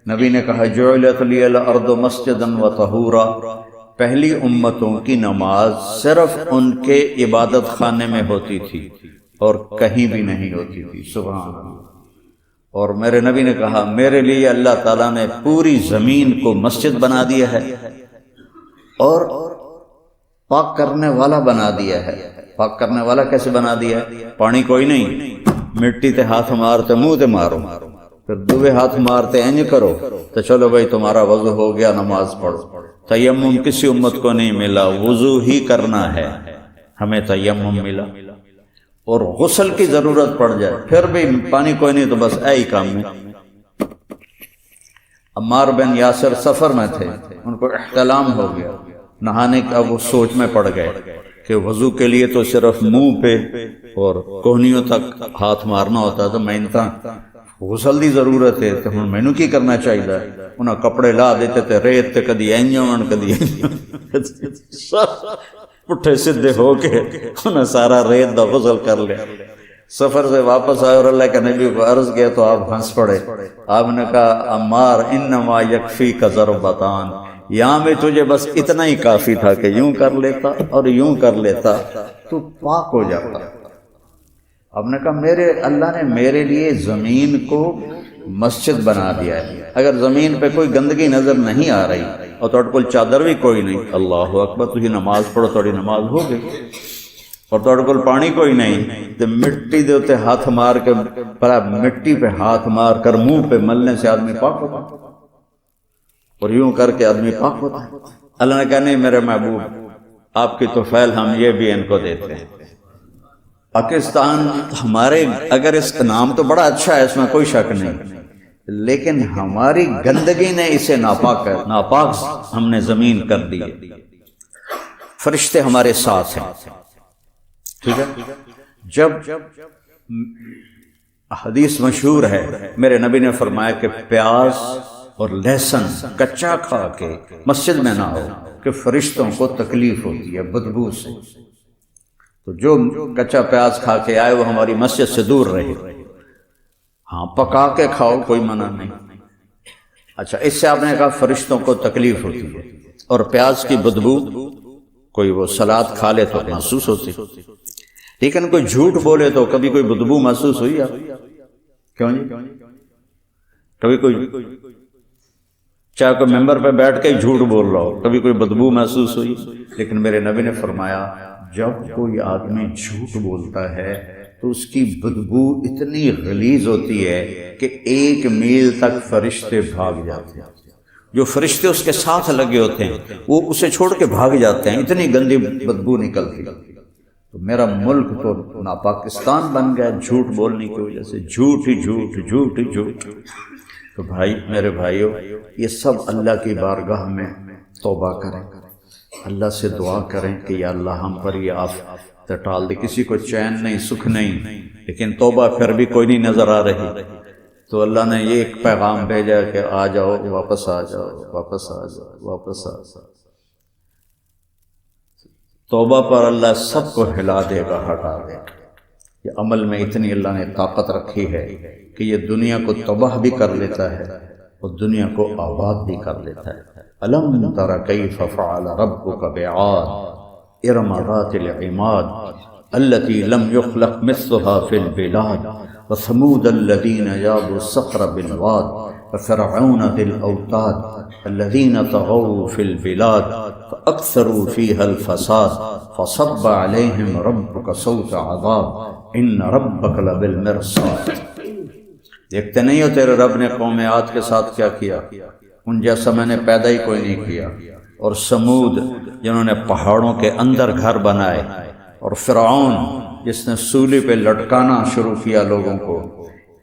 نبی نے کہا جعلت لی الارض مسجدا وطہورا, پہلی امتوں کی نماز صرف ان کے عبادت خانے میں ہوتی تھی اور کہیں بھی نہیں ہوتی تھی. سبحان اللہ. اور میرے نبی نے کہا میرے لیے اللہ تعالیٰ نے پوری زمین کو مسجد بنا دیا ہے اور پاک کرنے والا بنا دیا ہے. پاک کرنے والا کیسے بنا دیا ہے؟ پانی کوئی نہیں, مٹی تے ہاتھ مارتے منہ تے مارو, پھر دوے ہاتھ مارتے اینج کرو تو چلو بھائی تمہارا وضو ہو گیا, نماز پڑھو. تیمم کسی امت کو نہیں ملا, وضو ہی کرنا ہے, ہمیں تیمم ملا. اور غسل کی ضرورت پڑ جائے پھر بھی پانی کوئی نہیں تو بس ایہی کام میں. عمار بن یاسر سفر میں تھے, ان کو احتلام ہو گیا, نہانے کا وہ سوچ میں پڑ گئے کہ وضو کے لیے تو صرف منہ پہ اور کوہنیوں تک ہاتھ مارنا ہوتا, تو میں غسل دی ضرورت ہے تو ہن مینوں کی کرنا چاہیے. انہاں کپڑے لا دیتے تے ریت تے کدی اینجون کدی پٹھے سدھے ہو کے انہیں سارا ریت دا غسل کر لیا. سفر سے واپس آئے اور اللہ کے نبی کو عرض کیا تو آپ ہنس پڑے. آپ نے کہا عمار انما یکفیک ضربتان, یہاں میں تجھے بس اتنا ہی کافی تھا کہ یوں کر لیتا اور یوں کر لیتا تو پاک ہو جاتا. آپ نے کہا میرے اللہ نے میرے لیے زمین کو مسجد بنا دیا ہے. اگر زمین پہ کوئی گندگی نظر نہیں آ رہی اور تھوڑے کول چادر بھی کوئی نہیں, اللہ اکبر, تجھے نماز پڑھو تھوڑی نماز ہو گئی. اور تھوڑے کول پانی کوئی نہیں تو مٹی دے تے ہاتھ مار کے, مٹی پہ ہاتھ مار کر منہ پہ ملنے سے آدمی پاک ہوتا ہے اور یوں کر کے آدمی پاک ہوتا ہے. اللہ نے کہا نہیں میرے محبوب, آپ کی توفیل ہم یہ بھی ان کو دیتے ہیں. پاکستان ہمارے, اگر اس کا نام تو بڑا اچھا ہے, اس میں کوئی شک نہیں, لیکن ہماری گندگی نے اسے ناپاک ہم نے زمین کر دی. فرشتے ہمارے ساتھ ہیں، ٹھیک ہے؟ جب حدیث مشہور ہے، میرے نبی نے فرمایا کہ پیاز اور لہسن کچا کھا کے مسجد میں نہ ہو کہ فرشتوں کو تکلیف ہوتی ہے بدبو سے، تو جو کچا پیاز کھا کے آئے وہ ہماری مسجد سے دور رہے۔ ہاں پکا کے کھاؤ، کوئی منع نہیں۔ اچھا، اس سے آپ نے کہا فرشتوں کو تکلیف ہوتی ہے، اور پیاز کی بدبو کوئی وہ سلاد کھا لے تو محسوس ہوتی، لیکن کوئی جھوٹ بولے تو کبھی کوئی بدبو محسوس ہوئی آپ؟ کیوں جی؟ کبھی کوئی چاہے کوئی ممبر پہ بیٹھ کے جھوٹ بول رہا ہو، کبھی کوئی بدبو محسوس ہوئی؟ لیکن میرے نبی نے فرمایا جب کوئی آدمی جھوٹ بولتا ہے تو اس کی بدبو اتنی غلیظ ہوتی ہے کہ 1 میل تک فرشتے بھاگ جاتے ہیں، جو فرشتے اس کے ساتھ لگے ہوتے ہیں وہ اسے چھوڑ کے بھاگ جاتے ہیں، اتنی گندی بدبو نکلتی۔ تو میرا ملک تو ناپاکستان بن گیا جھوٹ بولنے کی وجہ سے، جھوٹ ہی جھوٹ، جھوٹ ہی جھوٹ۔ تو بھائی، میرے بھائیوں، یہ سب اللہ کی بارگاہ میں توبہ کریں، اللہ سے دعا کریں کہ یا اللہ ہم پر یہ آفت ٹال دے۔ کسی کو چین نہیں، سکھ نہیں، لیکن توبہ پھر بھی کوئی نہیں نظر آ رہی، تو اللہ نے یہ ایک پیغام بھیجا کہ آ جاؤ، واپس آ جاؤ، واپس آ جاؤ، واپس آ جاؤ۔ توبہ پر اللہ سب کو ہلا دے گا، ہٹا دے گا۔ یہ عمل میں اتنی اللہ نے طاقت رکھی ہے کہ یہ دنیا کو تباہ بھی کر لیتا ہے اور دنیا کو آباد بھی کر لیتا ہے۔ الم تر کیف فعل ربک بعاد ارم ذات العماد التي لم يخلق مثلها في البلاد وثمود الذين جابوا الصخر بالواد وفرعون ذي الاوتاد الذين طغوا في البلاد فاكثروا فيها الفساد فصب عليهم ربك صوت عذاب ان ربك لبالمرصاد۔ دیکھتے نہیں ہو تیرے رب نے قوم عاد کے ساتھ کیا کیا؟ ان جیسا میں نے پیدا ہی کوئی نہیں کیا۔ اور سمود جنہوں نے پہاڑوں کے اندر گھر بنائے، اور فرعون جس نے سولی پہ لٹکانا شروع کیا لوگوں کو،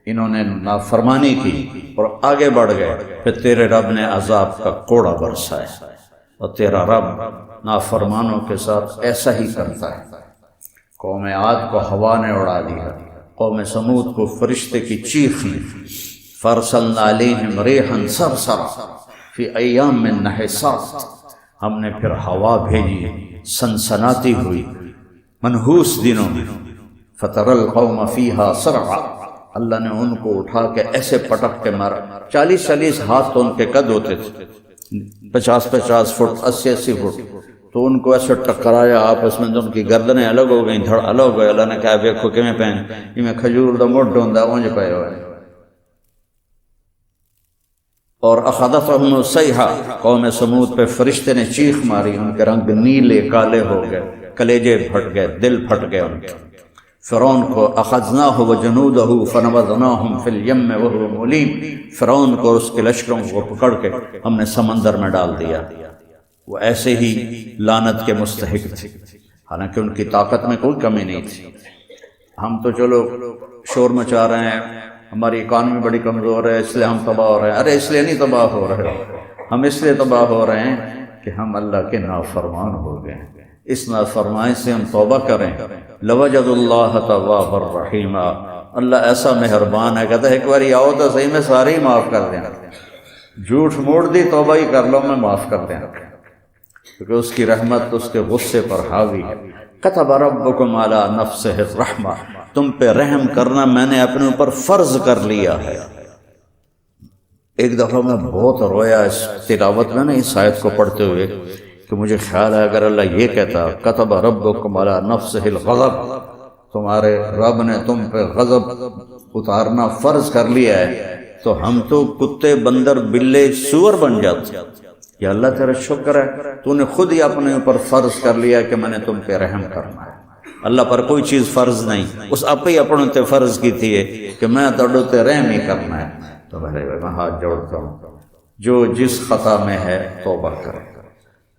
انہوں نے نافرمانی کی اور آگے بڑھ گئے، پھر تیرے رب نے عذاب کا کوڑا برسایا۔ اور تیرا رب نافرمانوں کے ساتھ ایسا ہی کرتا ہے۔ قوم عاد کو ہوا نے اڑا دیا، قوم سمود کو فرشتے کی چیخ نے، فَأَرْسَلْنَا عَلَيْهِمْ رِيحًا صَرْصَرًا فِي أَيَّامٍ نَحِسَاتٍ، ہم نے پھر ہوا بھیجی سنسناتی ہوئی منحوس دنوں میں، فَتَرَى الْقَوْمَ فِيهَا صَرْعًا، اللہ نے ان کو اٹھا کے ایسے پٹک کے مارا۔ 40 ہاتھ تو ان کے قد ہوتے تھے، 50 فٹ، 80 فٹ، تو ان کو ایسے ٹکرایا آپس میں، تو ان کی گردنیں الگ ہو گئیں، دھڑ الگ ہو گئے۔ اللہ نے کہا ویکھو کیویں پین، میں کھجور دا مڈ ہوندا اونج پئے ہوئے۔ اور اخذتهم الصیحہ، قوم سمود پہ فرشتے نے چیخ ماری، ان کے رنگ نیلے کالے ہو گئے، کلیجے پھٹ گئے، دل پھٹ گئے ان کے۔ فرعون کو اخذناہ وجنودہ فنبذناہم فی الیم وہو ملیم، فرعون کو اور اس کے لشکروں کو پکڑ کے ہم نے سمندر میں ڈال دیا، وہ ایسے ہی لعنت کے مستحق تھے، حالانکہ ان کی طاقت میں کوئی کمی نہیں تھی۔ ہم تو چلو شور مچا رہے ہیں، ہماری اکانومی بڑی کمزور ہے اس لیے ہم تباہ ہو رہے ہیں۔ ارے اس لیے نہیں تباہ ہو رہے، ہم اس لیے تباہ ہو رہے ہیں کہ ہم اللہ کے نافرمان ہو گئے۔ اس نافرمانی سے ہم توبہ کریں، لوجد اللہ توابا الرحیما، اللہ ایسا مہربان ہے، کہتا ہے ایک بار آؤ تو صحیح میں سارے ہی معاف کر دیں، جھوٹ موڑ دی توبہ ہی کر لو میں معاف کر دیں، کیونکہ اس کی رحمت اس کے غصے پر حاوی ہے۔ کتب ربکم علی نفسہ الرحمہ، تم پہ رحم کرنا میں نے اپنے اوپر فرض کر لیا ہے۔ ایک دفعہ میں بہت رویا اس تلاوت میں نا، اس آیت کو پڑھتے ہوئے، کہ مجھے خیال ہے اگر اللہ یہ کہتا کتب ربکم علی نفسہ الغضب، تمہارے رب نے تم پہ غضب اتارنا فرض کر لیا ہے، تو ہم تو کتے، بندر، بلے، سور بن جاتے۔ یا اللہ تیرا شکر ہے تو نے خود ہی اپنے اوپر فرض کر لیا کہ میں نے تم پہ رحم کرنا ہے۔ اللہ پر کوئی چیز فرض نہیں، اس آپ ہی اپنے تے فرض کی تھی کہ میں تڑو تے رحم ہی کرنا ہے۔ تو بھلے میں ہاتھ جوڑتا ہوں، جو جس خطا میں ہے توبہ کرے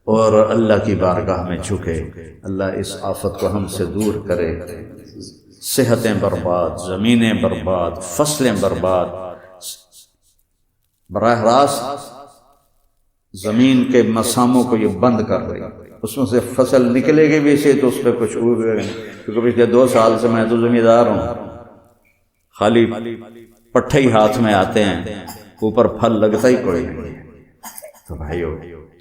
اور اللہ کی بارگاہ میں جھکے، اللہ اس آفت کو ہم سے دور کرے۔ صحتیں برباد، زمینیں برباد، فصلیں برباد، براہ راست زمین کے مساموں کو یہ بند کر رہی، اس میں سے فصل نکلے گی بھی سے تو اس پہ کچھ اگے گا، کیونکہ پچھلے 2 سال سے میں تو زمیندار ہوں، خالی پٹھے ہی ہاتھ میں آتے ہیں، اوپر پھل لگتا ہی کوئی نہیں۔ تو بھائیو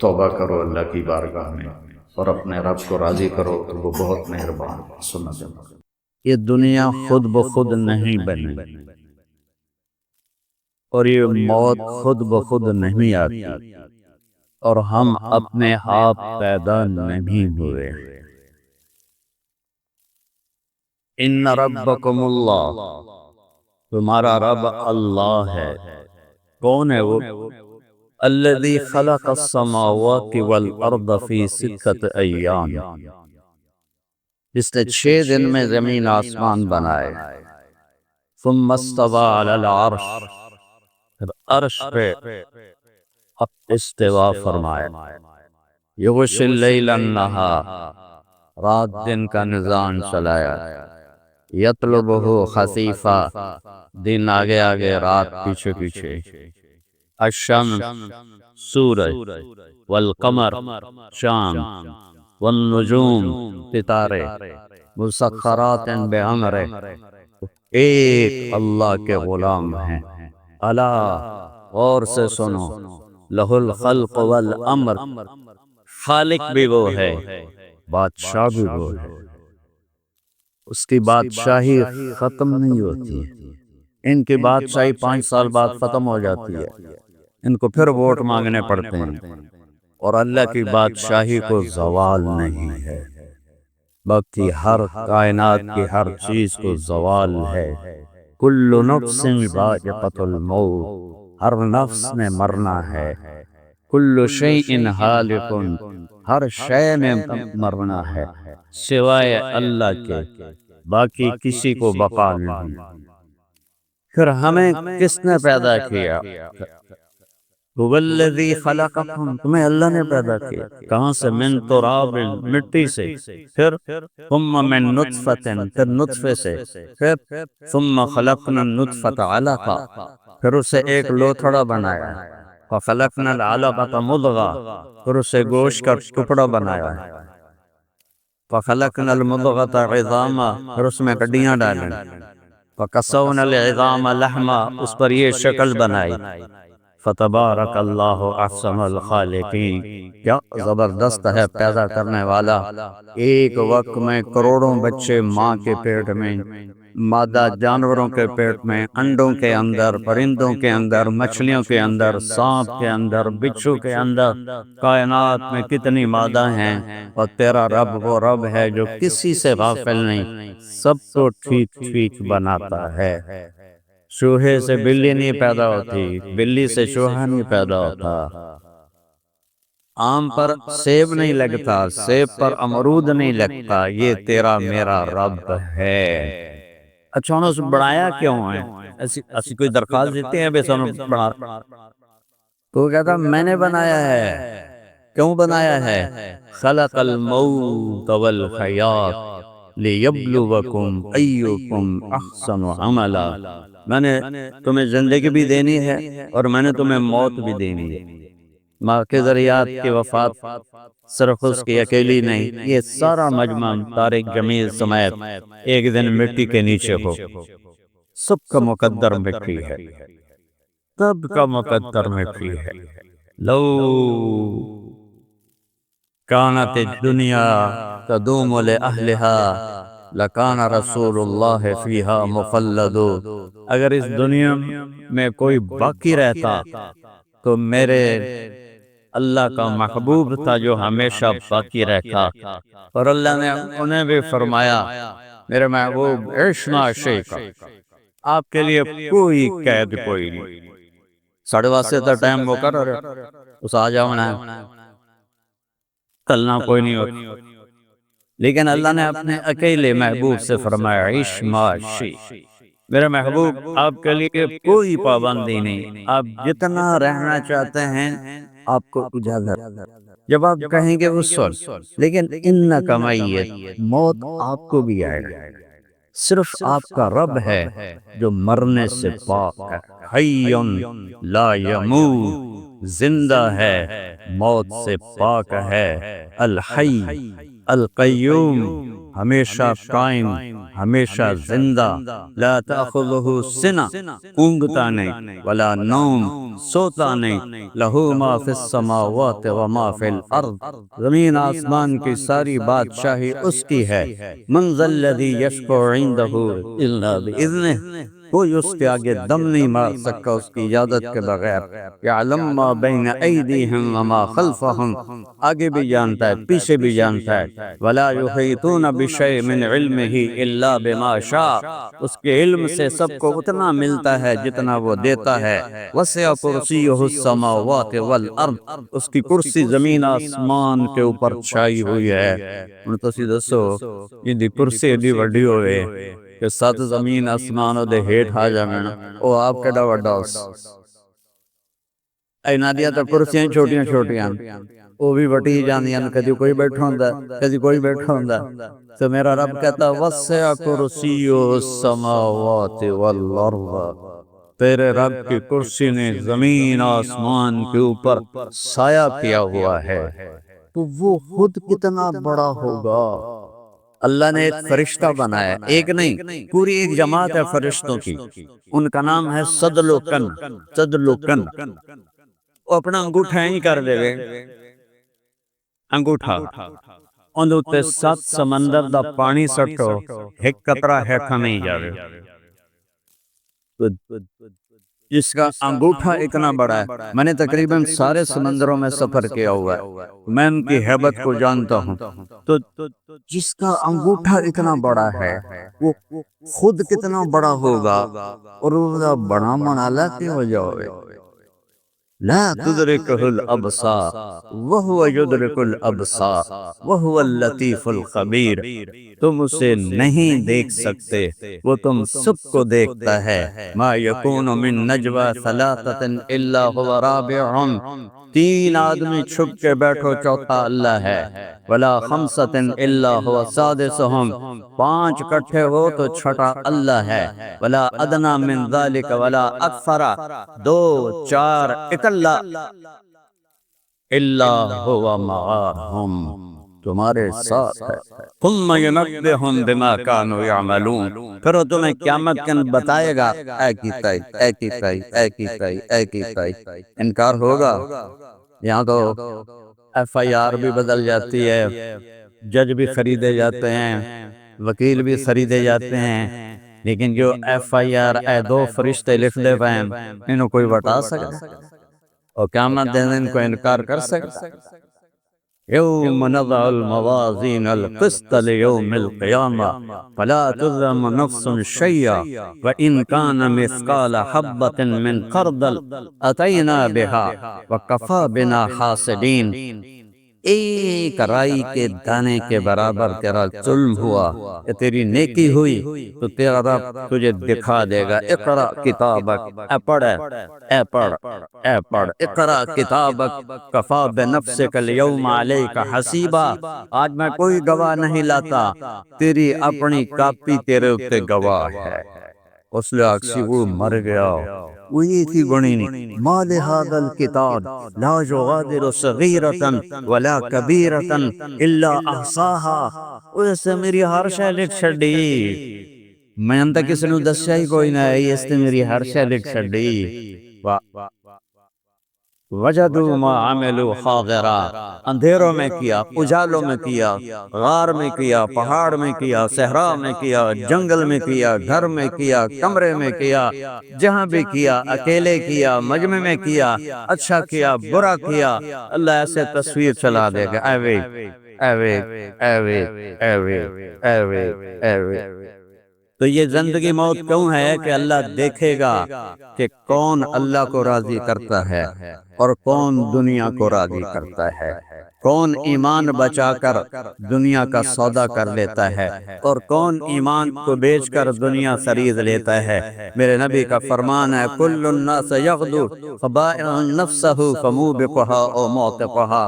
توبہ کرو اللہ کی بارگاہ میں اور اپنے رب کو راضی کرو، تو وہ بہت مہربان سننا چاہتا ہوں۔ یہ دنیا خود بخود نہیں بنی اور یہ موت خود بخود نہیں آتی، اور ہم اپنے آپ پیدا نہیں ہوئے۔ ان ربکم اللہ، تمہارا رب اللہ ہے۔ کون ہے وہ؟ الذی خلق السماوات والارض فی 6 ایام، جس نے 6 دن میں زمین آسمان بنائے۔ ثم استوى علی العرش، پھر عرش پہ استوا فرمایا۔ یغشی اللیل النہار، رات دن کا نظام چلایا۔ یطلبہ خفیفا، دن آگے آگے رات پیچھے پیچھے۔ الشمس، سورج، والقمر، چاند، والنجوم، ستارے، مسخرات بامرہ، ایک اللہ کے غلام ہیں۔ الا، غور سے سنو، لہ الخلق والامر، خالق بھی وہ ہے، بادشاہ بھی وہ ہے۔ اس کی بادشاہی ختم نہیں ہوتی، ان کی بادشاہی 5 سال بعد ختم ہو جاتی ہے، ان کو پھر ووٹ مانگنے پڑتے ہیں، اور اللہ کی بادشاہی کو زوال نہیں ہے، باقی ہر کائنات کی ہر چیز کو زوال ہے۔ کل نفس ذائقۃ الموت، ہر نفس نے مرنا ہے۔ کل شیء ہالک، ہر شے میں مرنا ہے سوائے اللہ کے، باقی کسی کو بقا نہیں۔ پھر ہمیں کس نے پیدا کیا؟ هو الذی خلقکم، تمہیں اللہ نے پیدا کیا۔ کہاں سے؟ من تراب، مٹی سے، پھر ثم من نطفۃ، پھر نطفے سے، پھر ثم خلقنا النطفۃ علقہ، پھر اسے ایک لوتھڑا بنایا۔ فخلقنا العلقۃ مضغہ، پھر اسے گوشت کا ٹکڑا بنایا۔ فخلقنا المضغۃ عظاما، پھر اس میں ہڈیاں ڈالیں۔ فکسونا العظام لحما، اس پر یہ شکل بنائی۔ فتبارک اللہ احسن الخالقین، کیا زبردست ہے پیدا کرنے والا۔ ایک وقت میں کروڑوں بچے ماں کے پیٹ میں، مادہ جانوروں کے پیٹ میں، انڈوں کے اندر، پرندوں کے اندر، مچھلیوں کے اندر، سانپ کے اندر، بچھو کے اندر، کائنات میں کتنی مادہ ہیں، اور تیرا رب وہ رب ہے جو کسی سے غافل نہیں، سب کو ٹھیک ٹھیک بناتا ہے۔ چوہے سے بلی نہیں پیدا ہوتی، بلی سے چوہا نہیں پیدا ہوتا، آم پر سیب نہیں لگتا، سیب پر امرود نہیں لگتا، یہ تیرا میرا رب ہے۔ اچھا انہوں سے بڑھایا کیوں ہے؟ ایسی کوئی درخواست دیتے ہیں بے سنو بڑھا، تو کہتا میں نے بنایا ہے۔ کیوں بنایا ہے؟ خلق الموت والحیات لیبلوکم ایکم احسن عملا، میں نے تمہیں زندگی بھی دینی ہے اور میں نے تمہیں موت بھی دینی ہے۔ ماں کے ذریعات کی وفات صرف اس کی اکیلی نہیں، یہ سارا مجمع طارق جمیل سمیت ایک دن مٹی کے نیچے ہو، سب کا مقدر مٹی ہے، سب کا مقدر مٹی ہے۔ لو کانت الدنیا تدوم لأہلہا لکان رسول اللہ فیہا مخلد، اگر اس دنیا میں کوئی باقی رہتا تو میرے اللہ کا محبوب تھا جو ہمیشہ باقی رہتا، اور اللہ نے انہیں بھی فرمایا میرے محبوب عشنا شیخا، آپ کے لیے کوئی قید کوئی نہیں، 7:30 ٹائم وہ کر رہے اس آ جاؤنا تلنا کوئی نہیں ہوتا، لیکن اللہ نے اپنے اکیلے محبوب سے فرمایا عیش ما شئت، میرے محبوب آپ کے لیے کوئی پابندی نہیں، آپ جتنا رہنا چاہتے ہیں آپ کو اجازت، جب آپ کہیں گے اس وقت، لیکن انک میت، موت آپ کو بھی آئے گا، صرف آپ کا رب ہے جو مرنے سے پاک ہے، حی لا یموت، زندہ ہے، موت سے پاک ہے، الحی القیوم، ہمیشہ قائم، ہمیشہ زندہ، لا تأخذہ سنہ، اونگتا نہیں، ولا نوم، سوتا نہیں، لہو ما فی السماوات و ما فی الارض، زمین آسمان کی ساری بادشاہی اس کی ہے، من ذا الذی یشفع عندہ الا بإذنہ، کوئی اس کے آگے دم نہیں مار سکتا اس کی اجازت کے بغیر، یعلم ما بین ایدیہم وما خلفہم، آگے بھی جانتا ہے پیچھے بھی جانتا ہے، ولا یحیطون بشیء من علمہ الا بما شاء، اس کے علم سے سب کو اتنا ملتا ہے جتنا وہ دیتا ہے، وسع کرسیہ السماوات والارض، اس کی کرسی زمین آسمان کے اوپر چھائی ہوئی ہے۔ ہن تسی دسو یہ کرسی ایڈی وڈی ہوئے کہ سات زمین آسمان دے ہیٹھ آ جاویں، او آپ کیڈا وڈا اس، اینا دیاں تے کرسیاں چھوٹیاں چھوٹیاں، وہ بھی وٹی جاندیاں، کدی کوئی بیٹھا ہوندا ہے کدی کوئی بیٹھا ہوندا ہے، تو میرا رب کہتا وسع کرسیہ السماوات والارض، تیرے رب کی کرسی نے زمین آسمان کے اوپر سایہ کیا ہوا ہے، تو وہ خود کتنا بڑا ہوگا۔ اللہ نے ایک فرشتہ بنایا، ایک نہیں پوری ایک جماعت ہے فرشتوں کی، ان کا نام ہے صدلوکن، صدلوکن، وہ اپنا انگوٹھا ہی کر دے گے، انگوٹھا اندر تے 7 سمندر دا پانی سٹو، ایک قطرہ ہیٹھا نہیں جاوے، جس کا انگوٹھا اتنا بڑا ہے، میں نے تقریباً سارے سمندروں میں سفر کیا ہوا ہے، میں ان کی ہیبت کو جانتا ہوں، تو جس کا انگوٹھا اتنا بڑا ہے وہ خود کتنا بڑا ہوگا، اور وہ بڑا منالا کی وجہ ہوئے، لا تدرکہ الابصار وہو یدرک الابصار وہو اللطیف الخبیر، تم اسے نہیں دیکھ سکتے وہ تم سب کو دیکھتا ہے، ما یکون من نجوى ثلاثة الا هو رابعهم، 3 آدمی چھپ کے بیٹھو چوتھا اللہ ہے، ولا خمسة الا هو سادسهم، 5 اکٹھے ہو تو چھٹا اللہ ہے، ولا ادنی من ذلك ولا اکثر، 2 4 اکلا الا هو معهم، تمہارے ساتھ ہے، ثم ینبئہم بما كانوا يعملون، پھر وہ تمہیں قیامت کے دن بتائے گا، اے کی تائی اے کی تائی اے کی تائی اے کی تائی، انکار ہوگا؟ یہاں تو ایف آئی آر بھی بدل جاتی ہے، جج بھی خریدے جاتے ہیں، وکیل بھی خریدے جاتے ہیں، لیکن جو ایف آئی آر اے 2 فرشتے لکھ دے پائیں انہوں کوئی بتا سکتا، اور قیامت دن کو انکار کر سکتا؟ یوم نضع الموازین القسط لیوم القیامہ فلا تظلم نفس شیئا وإن كان مثقال حبة من خردل أتینا بها وکفی بنا حاسبین، ایک رائی کے دانے کے برابر تیرا ظلم ہوا یا تیری نیکی ہوئی تو تیرا رب تجھے دکھا دے گا، اقرأ کتابک، اے پڑھ اے پڑھ اے پڑھ، اقرأ کتابک کفی بنفسک اليوم علیک حسیبا، آج میں کوئی گواہ نہیں لاتا، تیری اپنی کاپی تیرے اوپر گواہ ہے، اس لئے اکسی وہ مر گیا، وہ یہ تھی بنی نہیں، ما لہذا الکتاب لا یغادر صغیرتا ولا کبیرتا الا احصاها، ویسے میری ہر شے لکھ چھڈی، میں انتا کسی نے دسیا ہی کوئی نہ ہے، اس نے میری ہر شے لکھ چھڈی، وجدوا ما عملوا حاضرا، اندھیروں میں کیا، اجالوں میں کیا، غار میں کیا، پہاڑ میں کیا، صحرا میں کیا، جنگل میں کیا، گھر میں کیا، کمرے میں کیا، جہاں بھی کیا، اکیلے کیا، مجمع میں کیا، اچھا کیا برا کیا، اللہ ایسے تصویر چلا دے گا، ایوے ایوے ایوے ایوے ایوے ایوے۔ تو یہ زندگی موت کیوں ہے کہ اللہ دیکھے گا کہ کون اللہ کو راضی کرتا ہے اور کون دنیا کو راضی کرتا ہے۔ کون ایمان بچا کر دنیا کا سودا کر لیتا ہے اور کون ایمان کو بیچ کر دنیا خرید لیتا ہے۔ میرے نبی کا فرمان ہے کل الناس یغدو فبائع نفسہ فموبقھا او موتقھا۔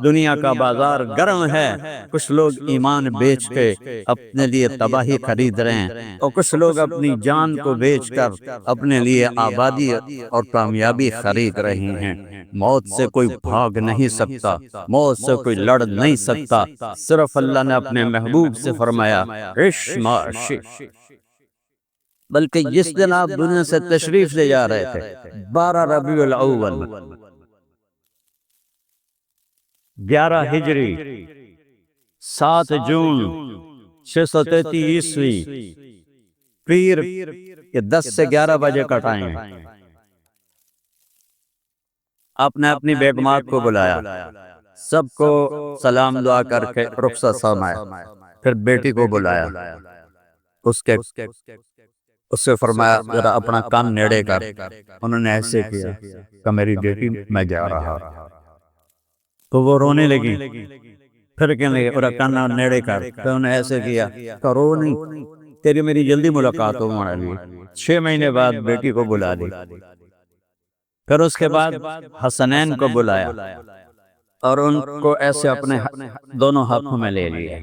دنیا کا بازار گرم ہے، کچھ لوگ ایمان بیچ کے اپنے لیے تباہی خرید رہے ہیں اور کچھ لوگ اپنی جان کو بیچ کر اپنے لیے آبادی اور کامیابی خرید رہے ہیں۔ موت سے کوئی بھاگ نہیں سکتا، موت سے کوئی لڑ نہیں سکتا، صرف اللہ نے اپنے محبوب سے فرمایا عش ما شئت۔ بلکہ جس دن آپ دنیا سے تشریف لے جا رہے تھے 12 ربیع الاول 11 ہجری 7 جون 633 عیسوی پیر کے 10 سے 11 بجے کا ٹائم ہے۔ آپ نے اپنی بیگمات کو بلایا، سب کو سلام دعا کر کے رخصت فرمایا، پھر بیٹی کو بلایا، اس سے فرمایا ذرا اپنا کان نیڑے کر۔ انہوں نے ایسے کیا کہ میری بیٹی میں جا رہا، تو وہ رونے لگی، پھر کہنے لگے اور کان نیڑے کر، پھر انہوں نے ایسے کیا کہ رو نہیں، تیری میری جلدی ملاقات ہو ہمارے لیے۔ 6 مہینے بعد بیٹی کو بلا لی، پھر اس کے بعد حسنین کو بلایا اور ان کو ایسے اپنے دونوں ہاتھوں میں لے لیا،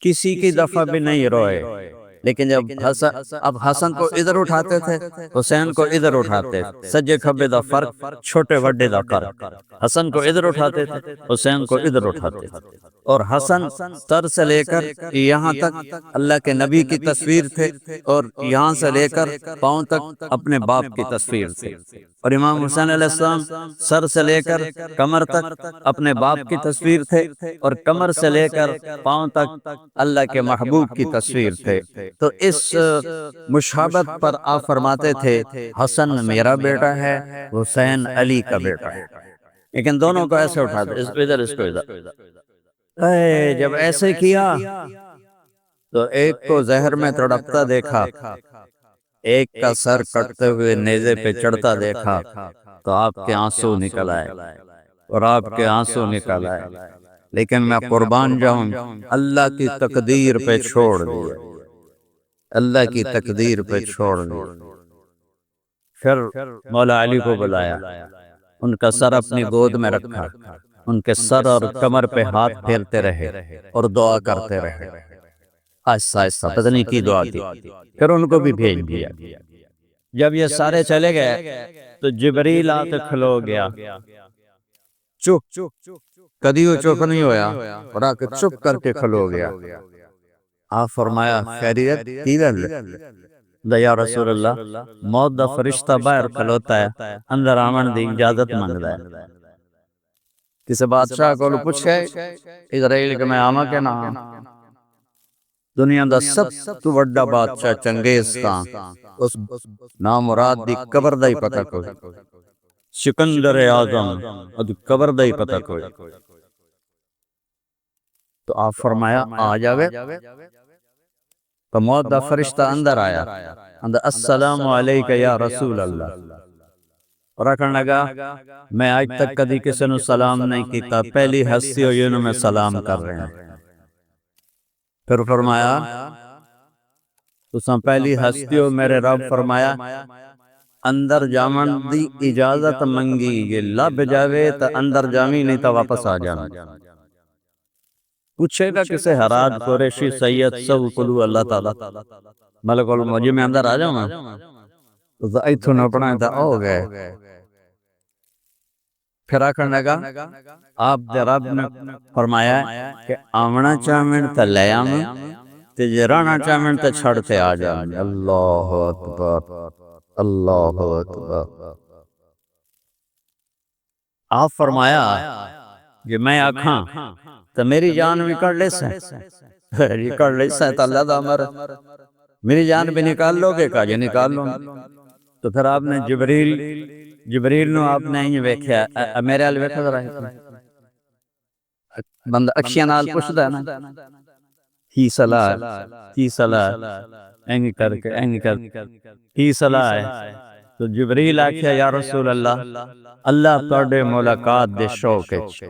کسی کی دفعہ بھی نہیں روئے۔ لیکن جب اب حسن کو ادھر اٹھاتے تھے، حسین کو ادھر اٹھاتے تھے، سجے کھبے دا فرق، چھوٹے وڈے دا فرق۔ حسن کو ادھر اٹھاتے تھے، حسین کو ادھر اٹھاتے تھے، اور حسن سر سے لے کر یہاں تک اللہ کے نبی کی تصویر تھے، اور یہاں سے لے کر پاؤں تک اپنے باپ کی تصویر تھے، اور امام حسین علیہ السلام سر سے لے کر کمر تک اپنے باپ کی تصویر تھے، اور کمر سے لے کر پاؤں تک اللہ کے محبوب کی تصویر تھے۔ تو اس مشابہت پر آپ فرماتے تھے حسن میرا بیٹا ہے، حسین علی کا بیٹا ہے، لیکن دونوں کو ایسے اٹھاتے، اس کو ادھر اس کو ادھر۔ جب ایسے کیا تو ایک کو زہر میں تڑپتا دیکھا، ایک کا سر کٹتے ہوئے نیزے پہ چڑھتا دیکھا، تو آپ کے آنسو نکل آئے، اور آپ کے آنسو نکل آئے، لیکن میں قربان جاؤں اللہ کی تقدیر پہ چھوڑ دیا، اللہ کی تقدیر پہ چھوڑ دیا۔ پھر مولا علی کو بلایا، ان کا سر اپنی گود میں رکھا، ان کے سر اور کمر پہ ہاتھ پھیرتے رہے اور دعا کرتے رہے، آہستہ آہستہ، پتہ نہیں کی دعا تھی۔ پھر ان کو بھی بھیج دیا۔ جب یہ سارے چلے گئے تو جبریل آ کے کھلو گیا، چپ، کدی وہ چپ نہیں ہویا، اور آ کے چپ کر کے کھلو گیا۔ آپ فرمایا خیریت کی گل یا رسول اللہ؟ موت دا فرشتہ باہر کھلوتا ہے، اندر آمن دی اجازت منگدا ہے۔ کسی بادشاہ کو پوچھے اسرائیل کہ میں آواں کہ نہ آواں؟ دنیا دا سب تو بڑا بادشاہ چنگیز خان، اس نامراد دی قبر دا ہی پتہ کوئی، سکندر اعظم دی قبر دا ہی پتہ کوئی۔ تو آپ فرمایا آ جاوے، تو موت دا فرشتہ اندر آیا، اندر السلام علیکہ یا رسول اللہ، رکھن لگا میں آج تک کدی کسی نے سلام نہیں کیتا، پہلی ہستی ہوئی انہوں میں سلام کر رہے ہیں۔ پھر فرمایا تساں پہلی ہستی ہو، میرے رب فرمایا اندر جامن دی اجازت منگی، یہ لب جاوے تا اندر جامی، نہیں تا واپس آ جانا۔ پوچھے گا کسے حراج قریشی سید سب کلو اللہ تعالیٰ، ملک الموجی میں اندر آ جاؤں گا تو ایتھوں نے اپنا تھا ہو گئے۔ پھر آکھن لگا آپ دے رب نے فرمایا کہ آمنا چاہمن تا لے آمن، تے جرانا چاہمن تا چھڑتے آ جاؤں۔ اللہ اکبر، اللہ اکبر۔ آپ فرمایا کہ میں آکھاں تو میری جان بھی کر لے سیں، کر لے سیں تو اللہ دا امر، میری جان بھی نکال لو گے کہا جی نکال لوں۔ تو پھر آپ نے جبریل نو آپ نے ہی ویکھیا، میرے حال ویکھا ذرا بندہ اکھیاں نال پوچھدا ہے نا کی صلاح کی صلاح، اینگ کر کے اینگ کر کی صلاح ہے۔ تو جبریل آکھیا یا رسول اللہ، اللہ تواڈے ملاقات دے شوق وچ